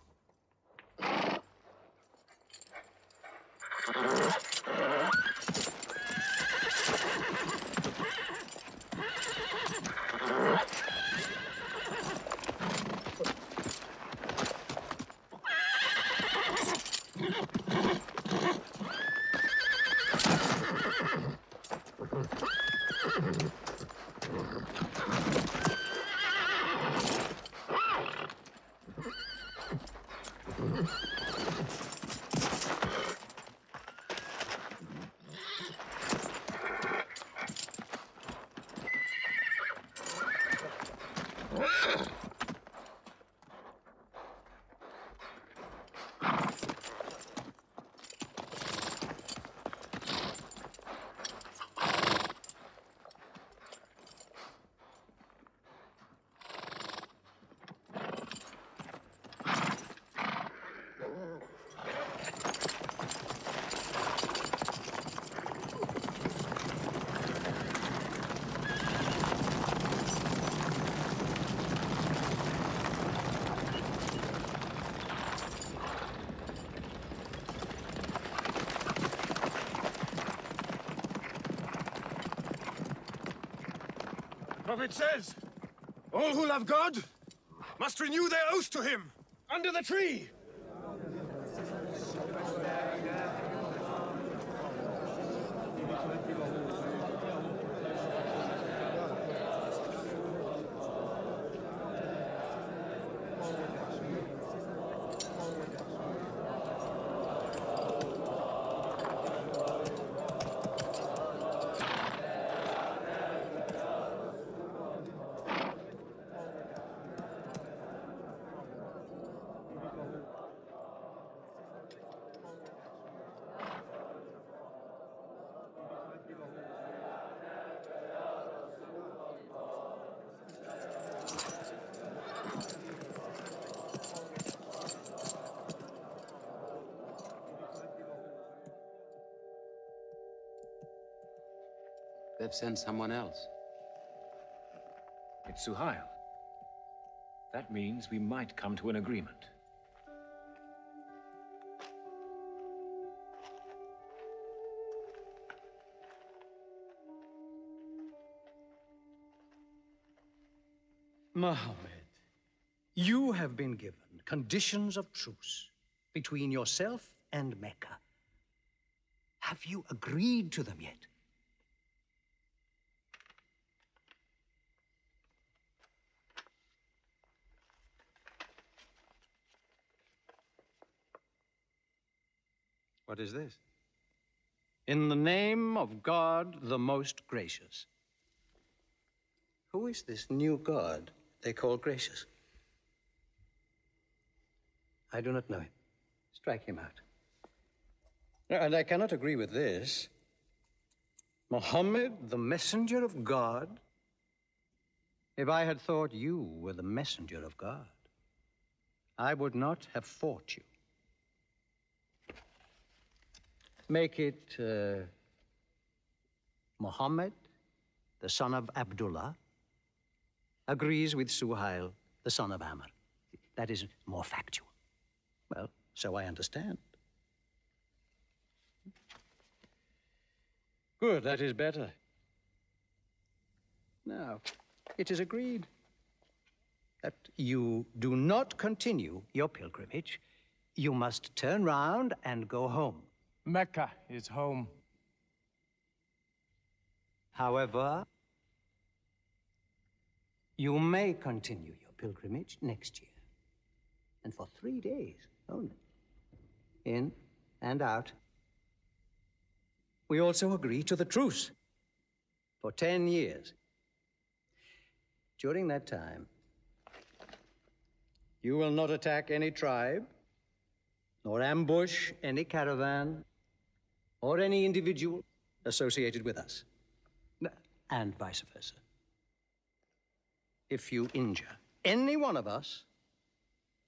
Speaker 3: The prophet says, all who love God
Speaker 16: must renew their oath to him under the tree.
Speaker 17: They've sent someone else.
Speaker 11: It's Suhail. That means we might come to an agreement.
Speaker 13: Mohammed, you have been given conditions of truce between yourself and Mecca. Have you agreed to them yet?
Speaker 23: What is this?
Speaker 13: In the name of God, the most gracious. Who is this new God they call gracious? I do not know him. Strike him out. And I cannot agree with this. Mohammed, the messenger of God? If I had thought you were the messenger of God, I would not have fought you. Make it Mohammed, the son of Abdullah, agrees with Suhail, the son of Amr. That is more factual. Well, so I understand. Good, that is better. Now, it is agreed that you do not continue your pilgrimage. You must turn round and go home.
Speaker 14: Mecca is home.
Speaker 13: However, you may continue your pilgrimage next year, and for 3 days only, in and out. We also agree to the truce for 10 years. During that time, you will not attack any tribe, nor ambush any caravan, or any individual associated with us, and vice versa. If you injure any one of us,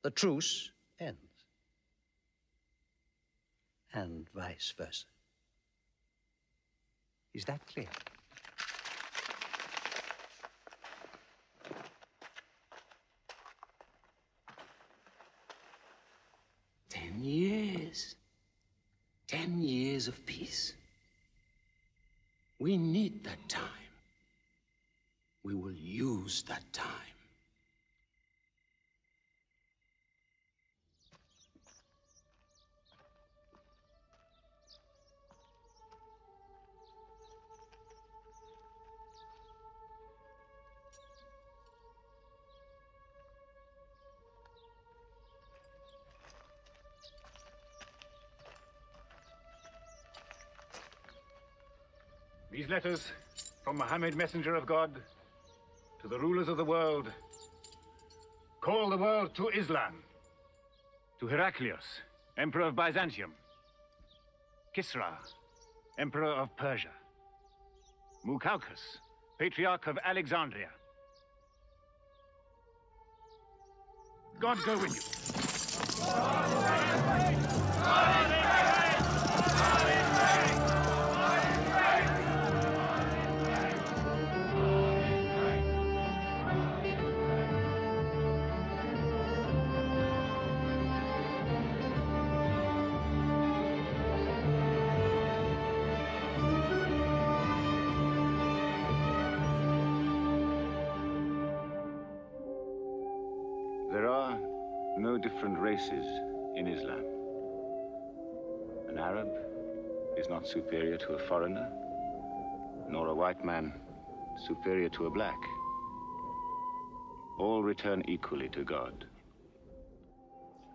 Speaker 13: the truce ends, and vice versa. Is that clear?
Speaker 4: Years. 10 years of peace. We need that time. We will use that time.
Speaker 11: These letters from Mohammed, messenger of God, to the rulers of the world, call the world to Islam. To Heraclius, Emperor of Byzantium. Kisra, Emperor of Persia. Muqawqis, Patriarch of Alexandria. God go with you. There are no different races in Islam. An Arab is not superior to a foreigner, nor a white man superior to a black. All return equally to God.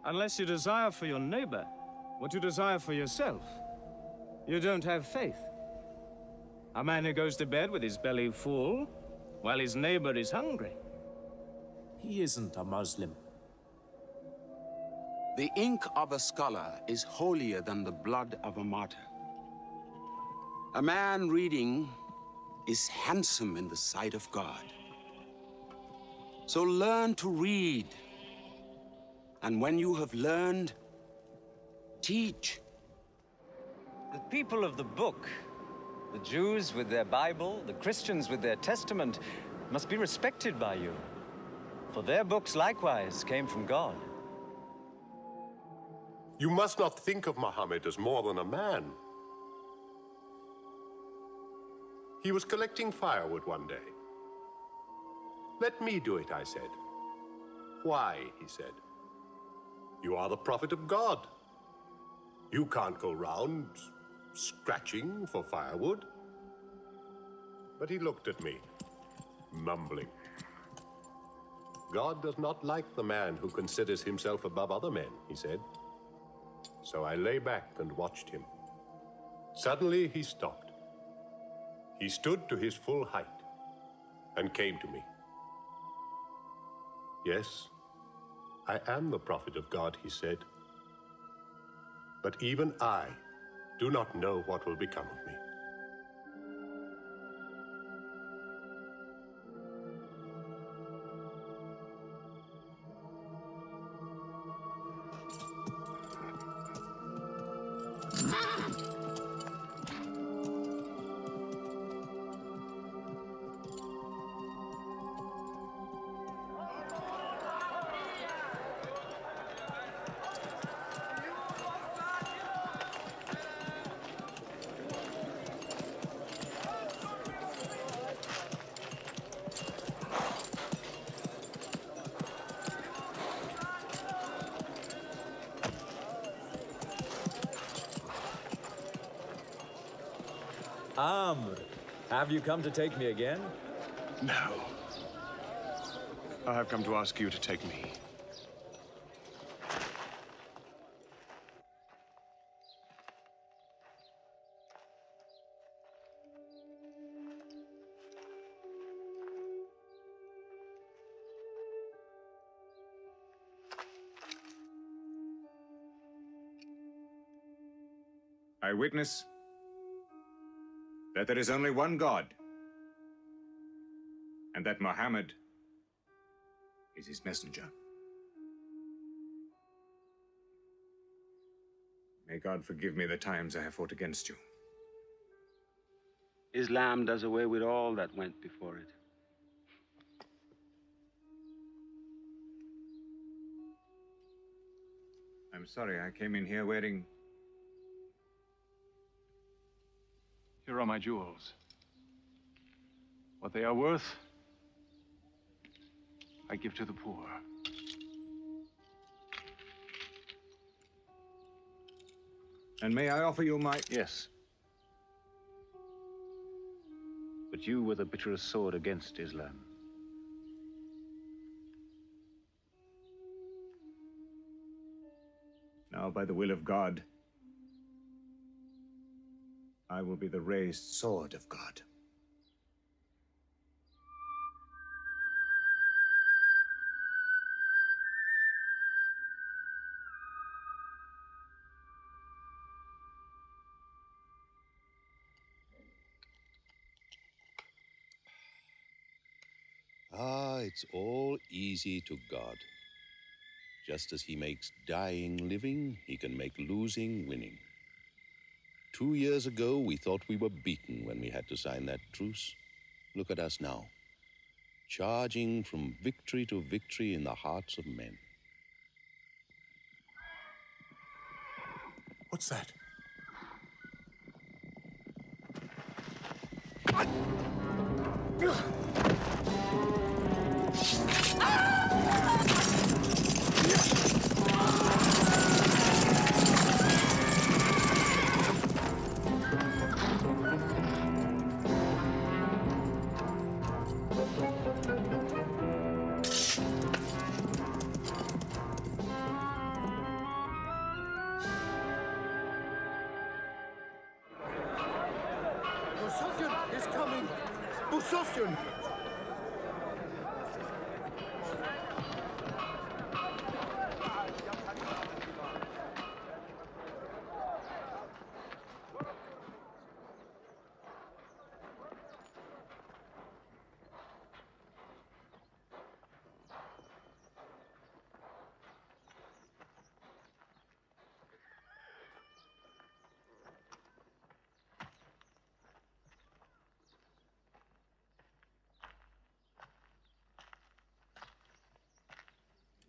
Speaker 3: Unless you desire for your neighbor what you desire for yourself, you don't have faith. A man who goes to bed with his belly full while his neighbor is hungry.
Speaker 10: He isn't a Muslim.
Speaker 4: The ink of a scholar is holier than the blood of a martyr. A man reading is handsome in the sight of God. So learn to read. And when you have learned, teach.
Speaker 21: The people of the book, the Jews with their Bible, the Christians with their Testament, must be respected by you. For their books likewise came from God.
Speaker 18: You must not think of Mohammed as more than a man. He was collecting firewood one day. Let me do it, I said. Why, he said. You are the prophet of God. You can't go round scratching for firewood. But he looked at me, mumbling. God does not like the man who considers himself above other men, he said. So I lay back and watched him. Suddenly he stopped. He stood to his full height and came to me. Yes, I am the prophet of God, he said. But even I do not know what will become of me.
Speaker 22: Amr, have you come to take me again?
Speaker 15: No. I have come to ask you to take me.
Speaker 11: I witness that there is only one God, and that Mohammed is his messenger. May God forgive me the times I have fought against you.
Speaker 4: Islam does away with all that went before it.
Speaker 11: I'm sorry, I came in here wearing...
Speaker 15: Here are my jewels. What they are worth, I give to the poor.
Speaker 11: And may I offer you my...
Speaker 15: Yes.
Speaker 11: But you were the bitterest sword against Islam. Now, by the will of God, I will be the raised sword of God.
Speaker 12: Ah, it's all easy to God. Just as he makes dying living, he can make losing winning. 2 years ago, we thought we were beaten when we had to sign that truce. Look at us now, charging from victory to victory in the hearts of men.
Speaker 18: What's that? Moustapha is coming! Moustapha!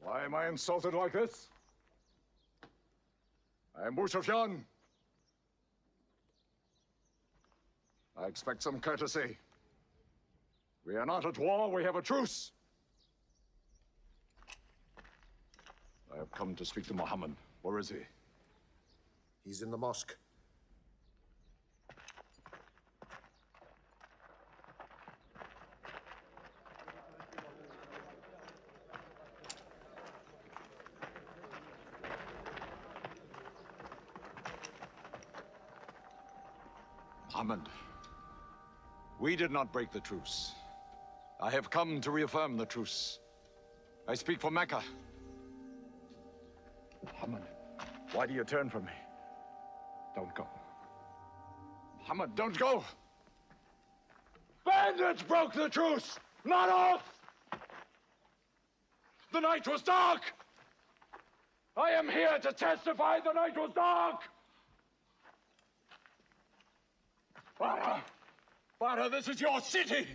Speaker 19: Why am I insulted like this? I am Moustapha. I expect some courtesy. We are not at war, we have a truce. I have come to speak to Mohammad. Where is he?
Speaker 18: He's in the mosque.
Speaker 19: Mohammad, we did not break the truce. I have come to reaffirm the truce. I speak for Mecca. Mohammad, why do you turn from me? Don't go. Mohammad, don't go! Bandits broke the truce, not us! The night was dark! I am here to testify the night was dark! Father, this is your city!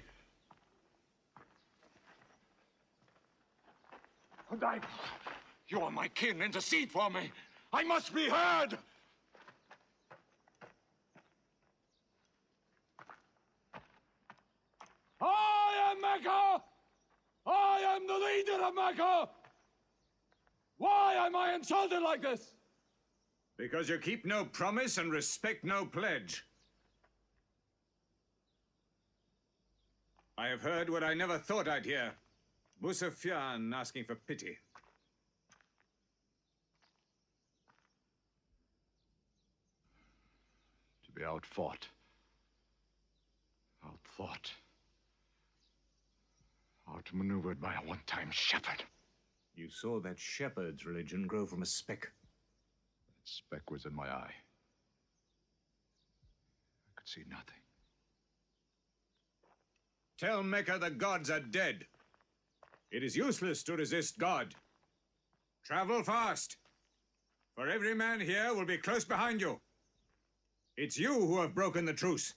Speaker 19: You are my kin. Intercede for me. I must be heard! I am Mecca! I am the leader of Mecca! Why am I insulted like this?
Speaker 3: Because you keep no promise and respect no pledge. I have heard what I never thought I'd hear. Moustapha asking for pity.
Speaker 19: To be outfought, outthought, outmaneuvered by a one-time shepherd.
Speaker 3: You saw that shepherd's religion grow from a speck.
Speaker 19: That speck was in my eye. I could see nothing.
Speaker 3: Tell Mecca the gods are dead. It is useless to resist God. Travel fast, for every man here will be close behind you. It's you who have broken the truce.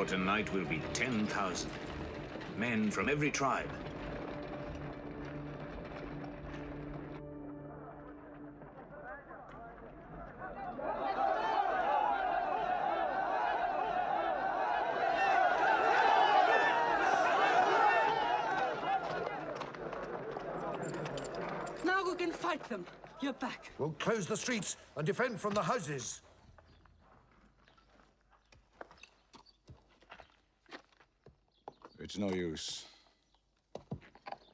Speaker 3: Tonight will be 10,000 men from every tribe.
Speaker 4: Now we can fight them. You're back.
Speaker 16: We'll close the streets and defend from the houses.
Speaker 19: It's no use.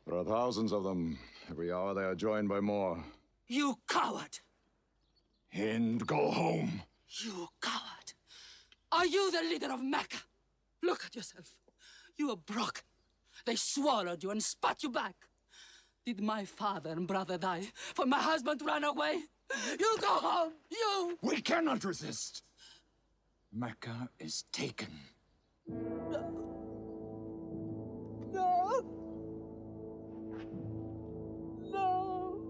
Speaker 19: There are thousands of them. Every hour they are joined by more.
Speaker 4: You coward!
Speaker 19: Hind, go home.
Speaker 4: You coward! Are you the leader of Mecca? Look at yourself. You are broken. They swallowed you and spat you back. Did my father and brother die? For my husband ran away? You go home, you!
Speaker 19: We cannot resist. Mecca is taken.
Speaker 4: No! No!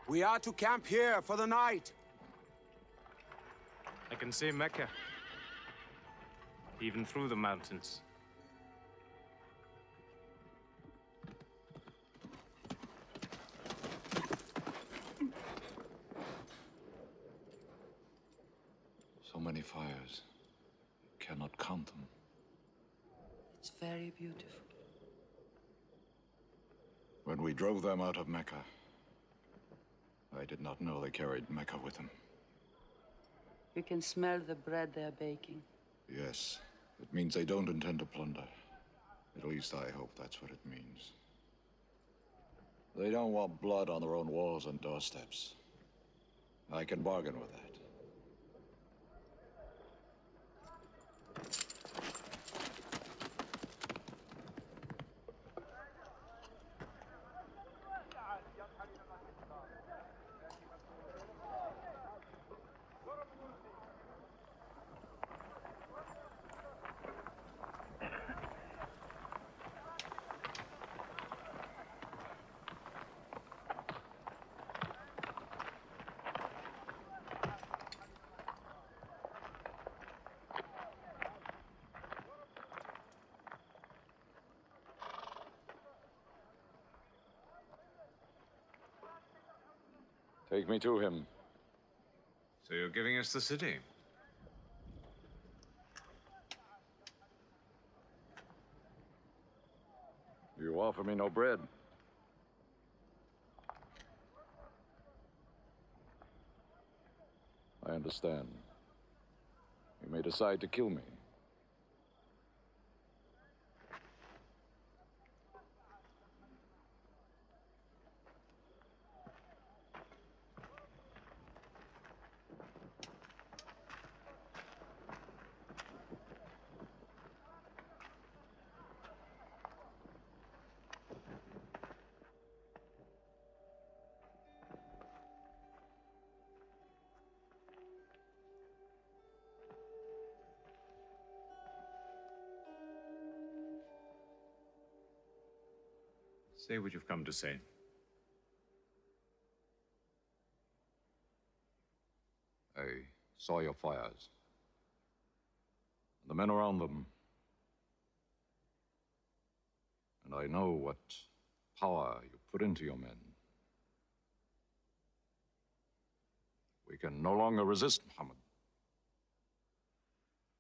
Speaker 7: We are to camp here for the night.
Speaker 14: I can see Mecca.
Speaker 10: even through the mountains.
Speaker 19: So many fires. You cannot count them.
Speaker 4: It's very beautiful.
Speaker 19: When we drove them out of Mecca, I did not know they carried Mecca with them.
Speaker 4: You can smell the bread they're baking.
Speaker 19: Yes, it means they don't intend to plunder. At least I hope that's what it means. They don't want blood on their own walls and doorsteps. I can bargain with that. Take me to him.
Speaker 3: So you're giving us the city?
Speaker 19: You offer me no bread. I understand. You may decide to kill me.
Speaker 3: Say what you've come to say.
Speaker 19: I saw your fires. The men around them. And I know what power you put into your men. We can no longer resist Mohammed.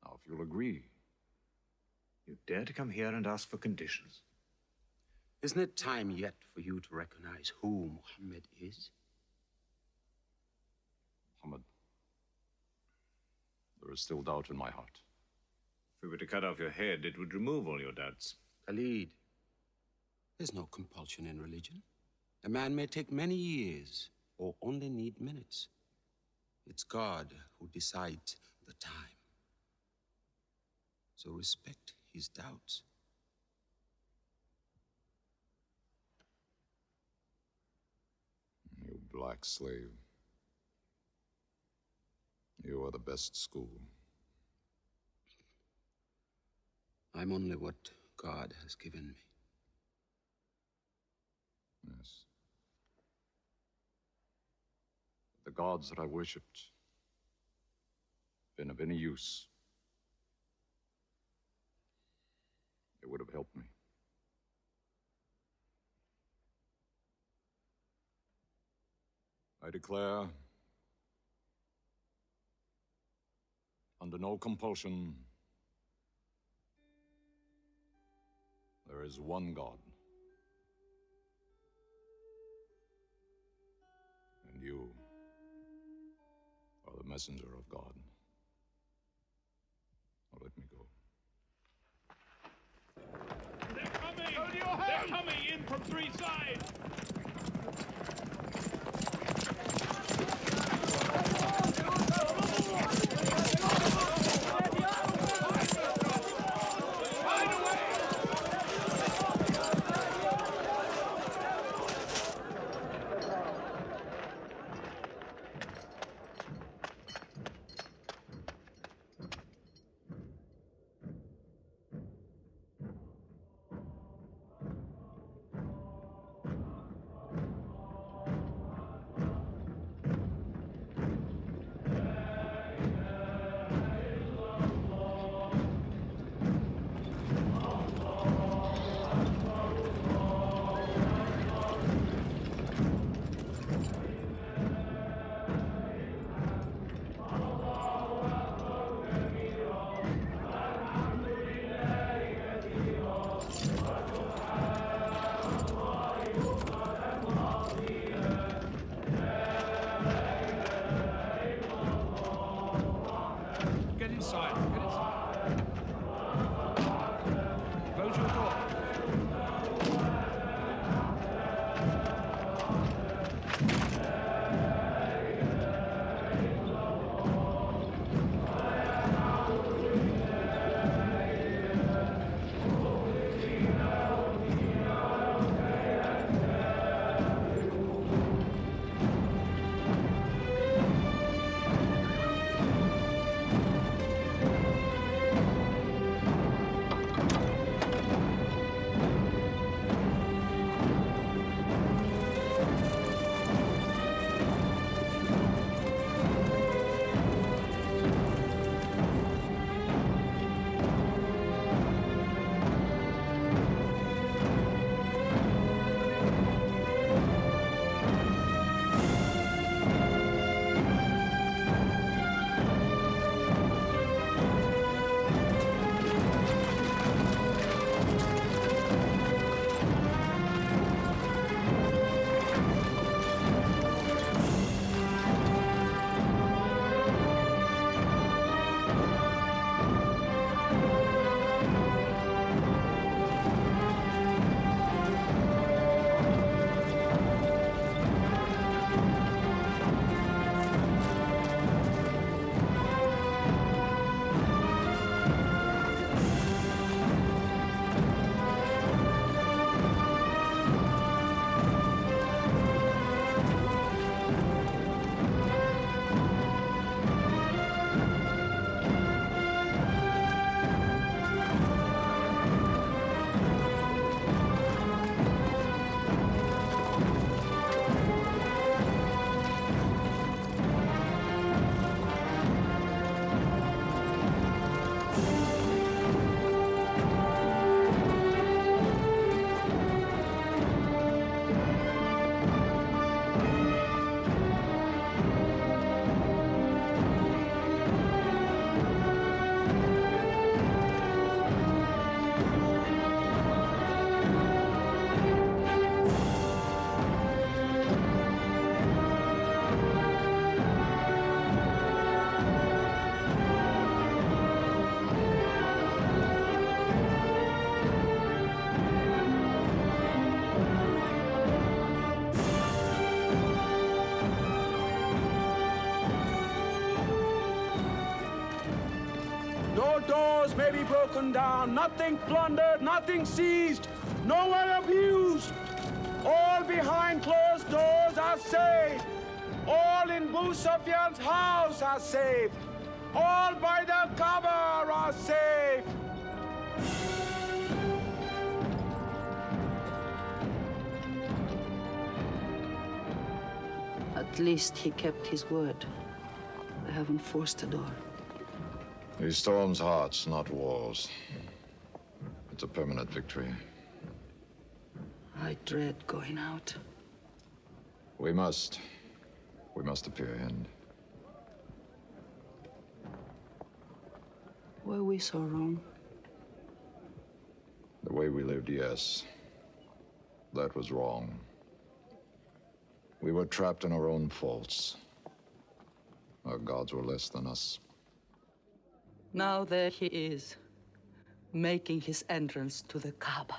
Speaker 19: Now, if you'll agree.
Speaker 3: You dare to come here and ask for conditions?
Speaker 7: Isn't it time yet for you to recognize who Mohammed is?
Speaker 19: Mohammed, there is still doubt in my heart.
Speaker 3: If we were to cut off your head, it would remove all your doubts.
Speaker 7: Khalid, there's no compulsion in religion. A man may take many years or only need minutes. It's God who decides the time. So respect his doubts.
Speaker 19: You black slave. You are the best school.
Speaker 7: I'm only what God has given me.
Speaker 19: Yes. The gods that I worshipped been of any use. It would have helped me. I declare, under no compulsion, there is one God. And you are the messenger of God. Now let me go.
Speaker 2: They're coming! They're coming in from three sides!
Speaker 16: may be broken down, nothing plundered, nothing seized, no one abused. All behind closed doors are safe. All in Abu Sufyan's house are safe. All by the Kaaba are safe.
Speaker 4: At least he kept his word. They haven't forced the door.
Speaker 19: He storms hearts, not walls. It's a permanent victory.
Speaker 4: I dread going out.
Speaker 19: We must appear and
Speaker 4: Were we so wrong?
Speaker 19: the way we lived, yes. That was wrong. We were trapped in our own faults. Our gods were less than us.
Speaker 4: Now there he is, making his entrance to the Kaaba.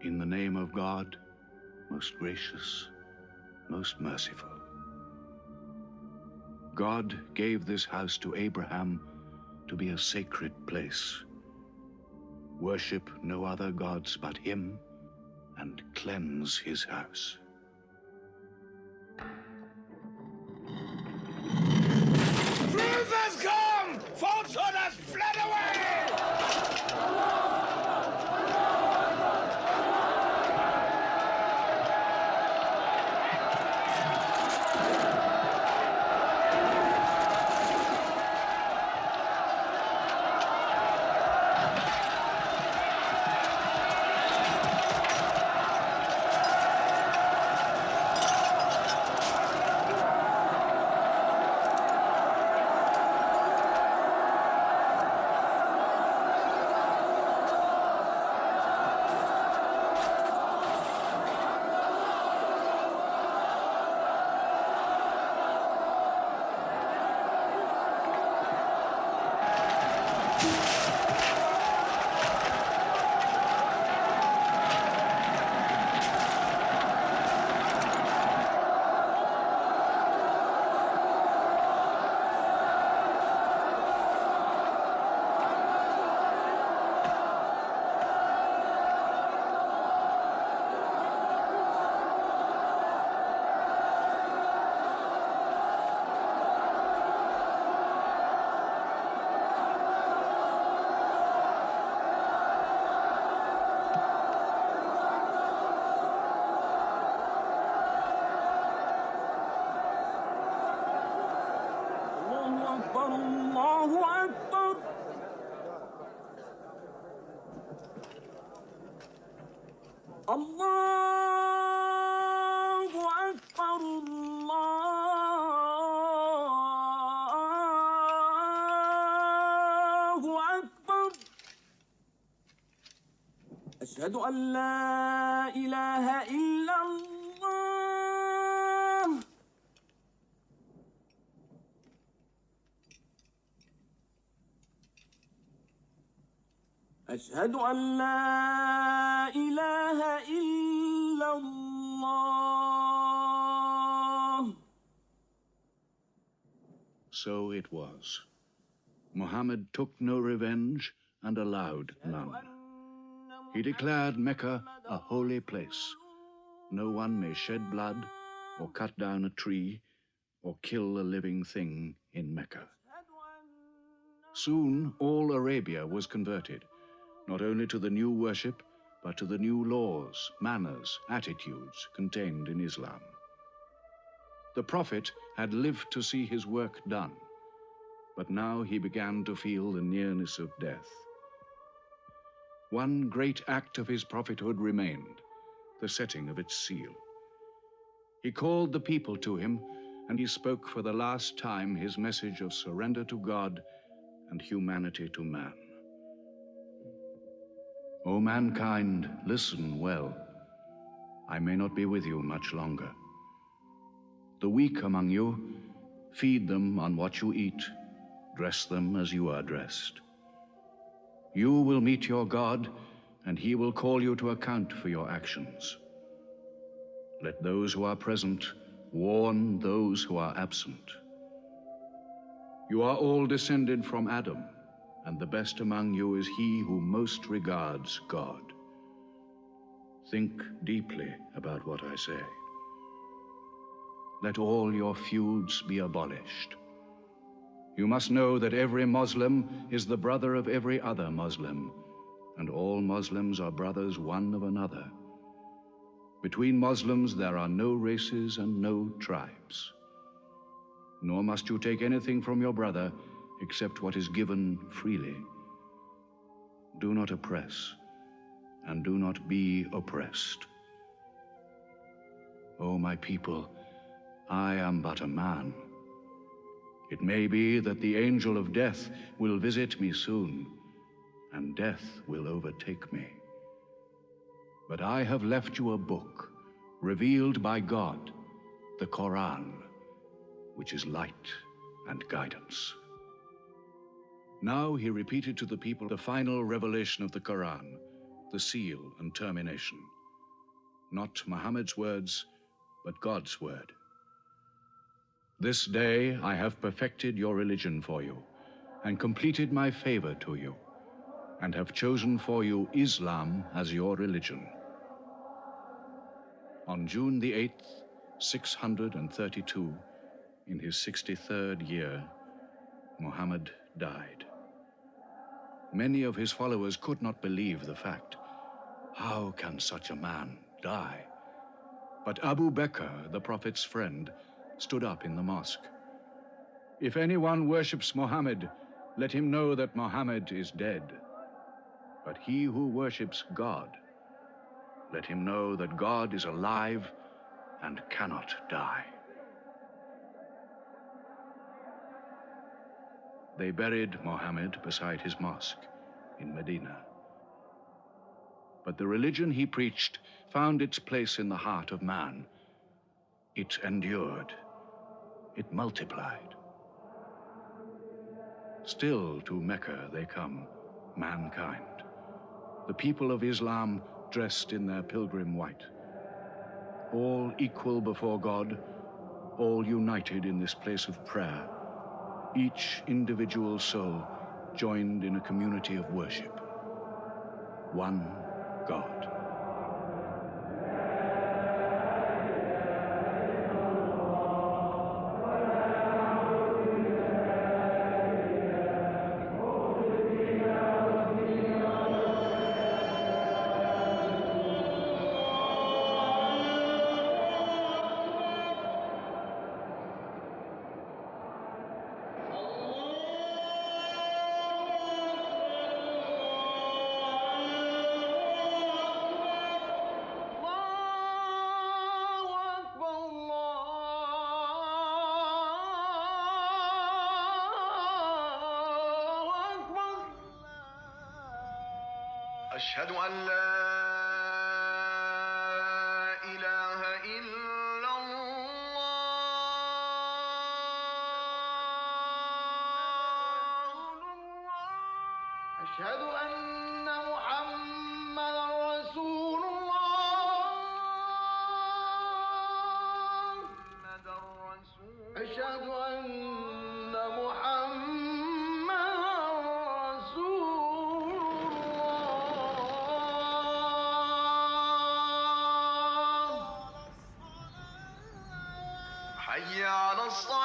Speaker 6: In the name of God, most gracious, most merciful. God gave this house to Abraham to be a sacred place. Worship no other gods but him and cleanse his house.
Speaker 2: Truth has come! Falsehood has fled away!
Speaker 16: أشهد أن لا إله إلا الله أشهد أن لا إله إلا الله.
Speaker 6: So it was. Muhammad took no revenge and allowed none. He declared Mecca a holy place. No one may shed blood or cut down a tree or kill a living thing in Mecca. Soon all Arabia was converted, not only to the new worship, but to the new laws, manners, attitudes contained in Islam. The Prophet had lived to see his work done, but now he began to feel the nearness of death. One great act of his prophethood remained, the setting of its seal. He called the people to him, and he spoke for the last time his message of surrender to God and humanity to man. O mankind, listen well. I may not be with you much longer. The weak among you, feed them on what you eat, dress them as you are dressed. You will meet your God, and he will call you to account for your actions. Let those who are present warn those who are absent. You are all descended from Adam, and the best among you is he who most regards God. Think deeply about what I say. Let all your feuds be abolished. You must know that every Muslim is the brother of every other Muslim, and all Muslims are brothers one of another. Between Muslims there are no races and no tribes. Nor must you take anything from your brother except what is given freely. Do not oppress, and do not be oppressed. O my people, I am but a man. It may be that the angel of death will visit me soon, and death will overtake me. But I have left you a book, revealed by God, the Quran, which is light and guidance. Now he repeated to the people the final revelation of the Quran, the seal and termination. Not Muhammad's words, but God's word. This day I have perfected your religion for you, and completed my favor to you, and have chosen for you Islam as your religion. On June the 8th, 632, in his 63rd year, Muhammad died. Many of his followers could not believe the fact. How can such a man die? But Abu Bakr, the Prophet's friend, stood up in the mosque. If anyone worships Muhammad, let him know that Muhammad is dead. But he who worships God, let him know that God is alive and cannot die. They buried Muhammad beside his mosque in Medina. But the religion he preached found its place in the heart of man. It endured. It multiplied. Still to Mecca they come, mankind. The people of Islam dressed in their pilgrim white. All equal before God, all united in this place of prayer. Each individual soul joined in a community of worship. One God.
Speaker 8: أشهد أن لا
Speaker 2: أشهد أن محمدا رسول الله أشهد أن محمدا رسول الله حي على الصلاة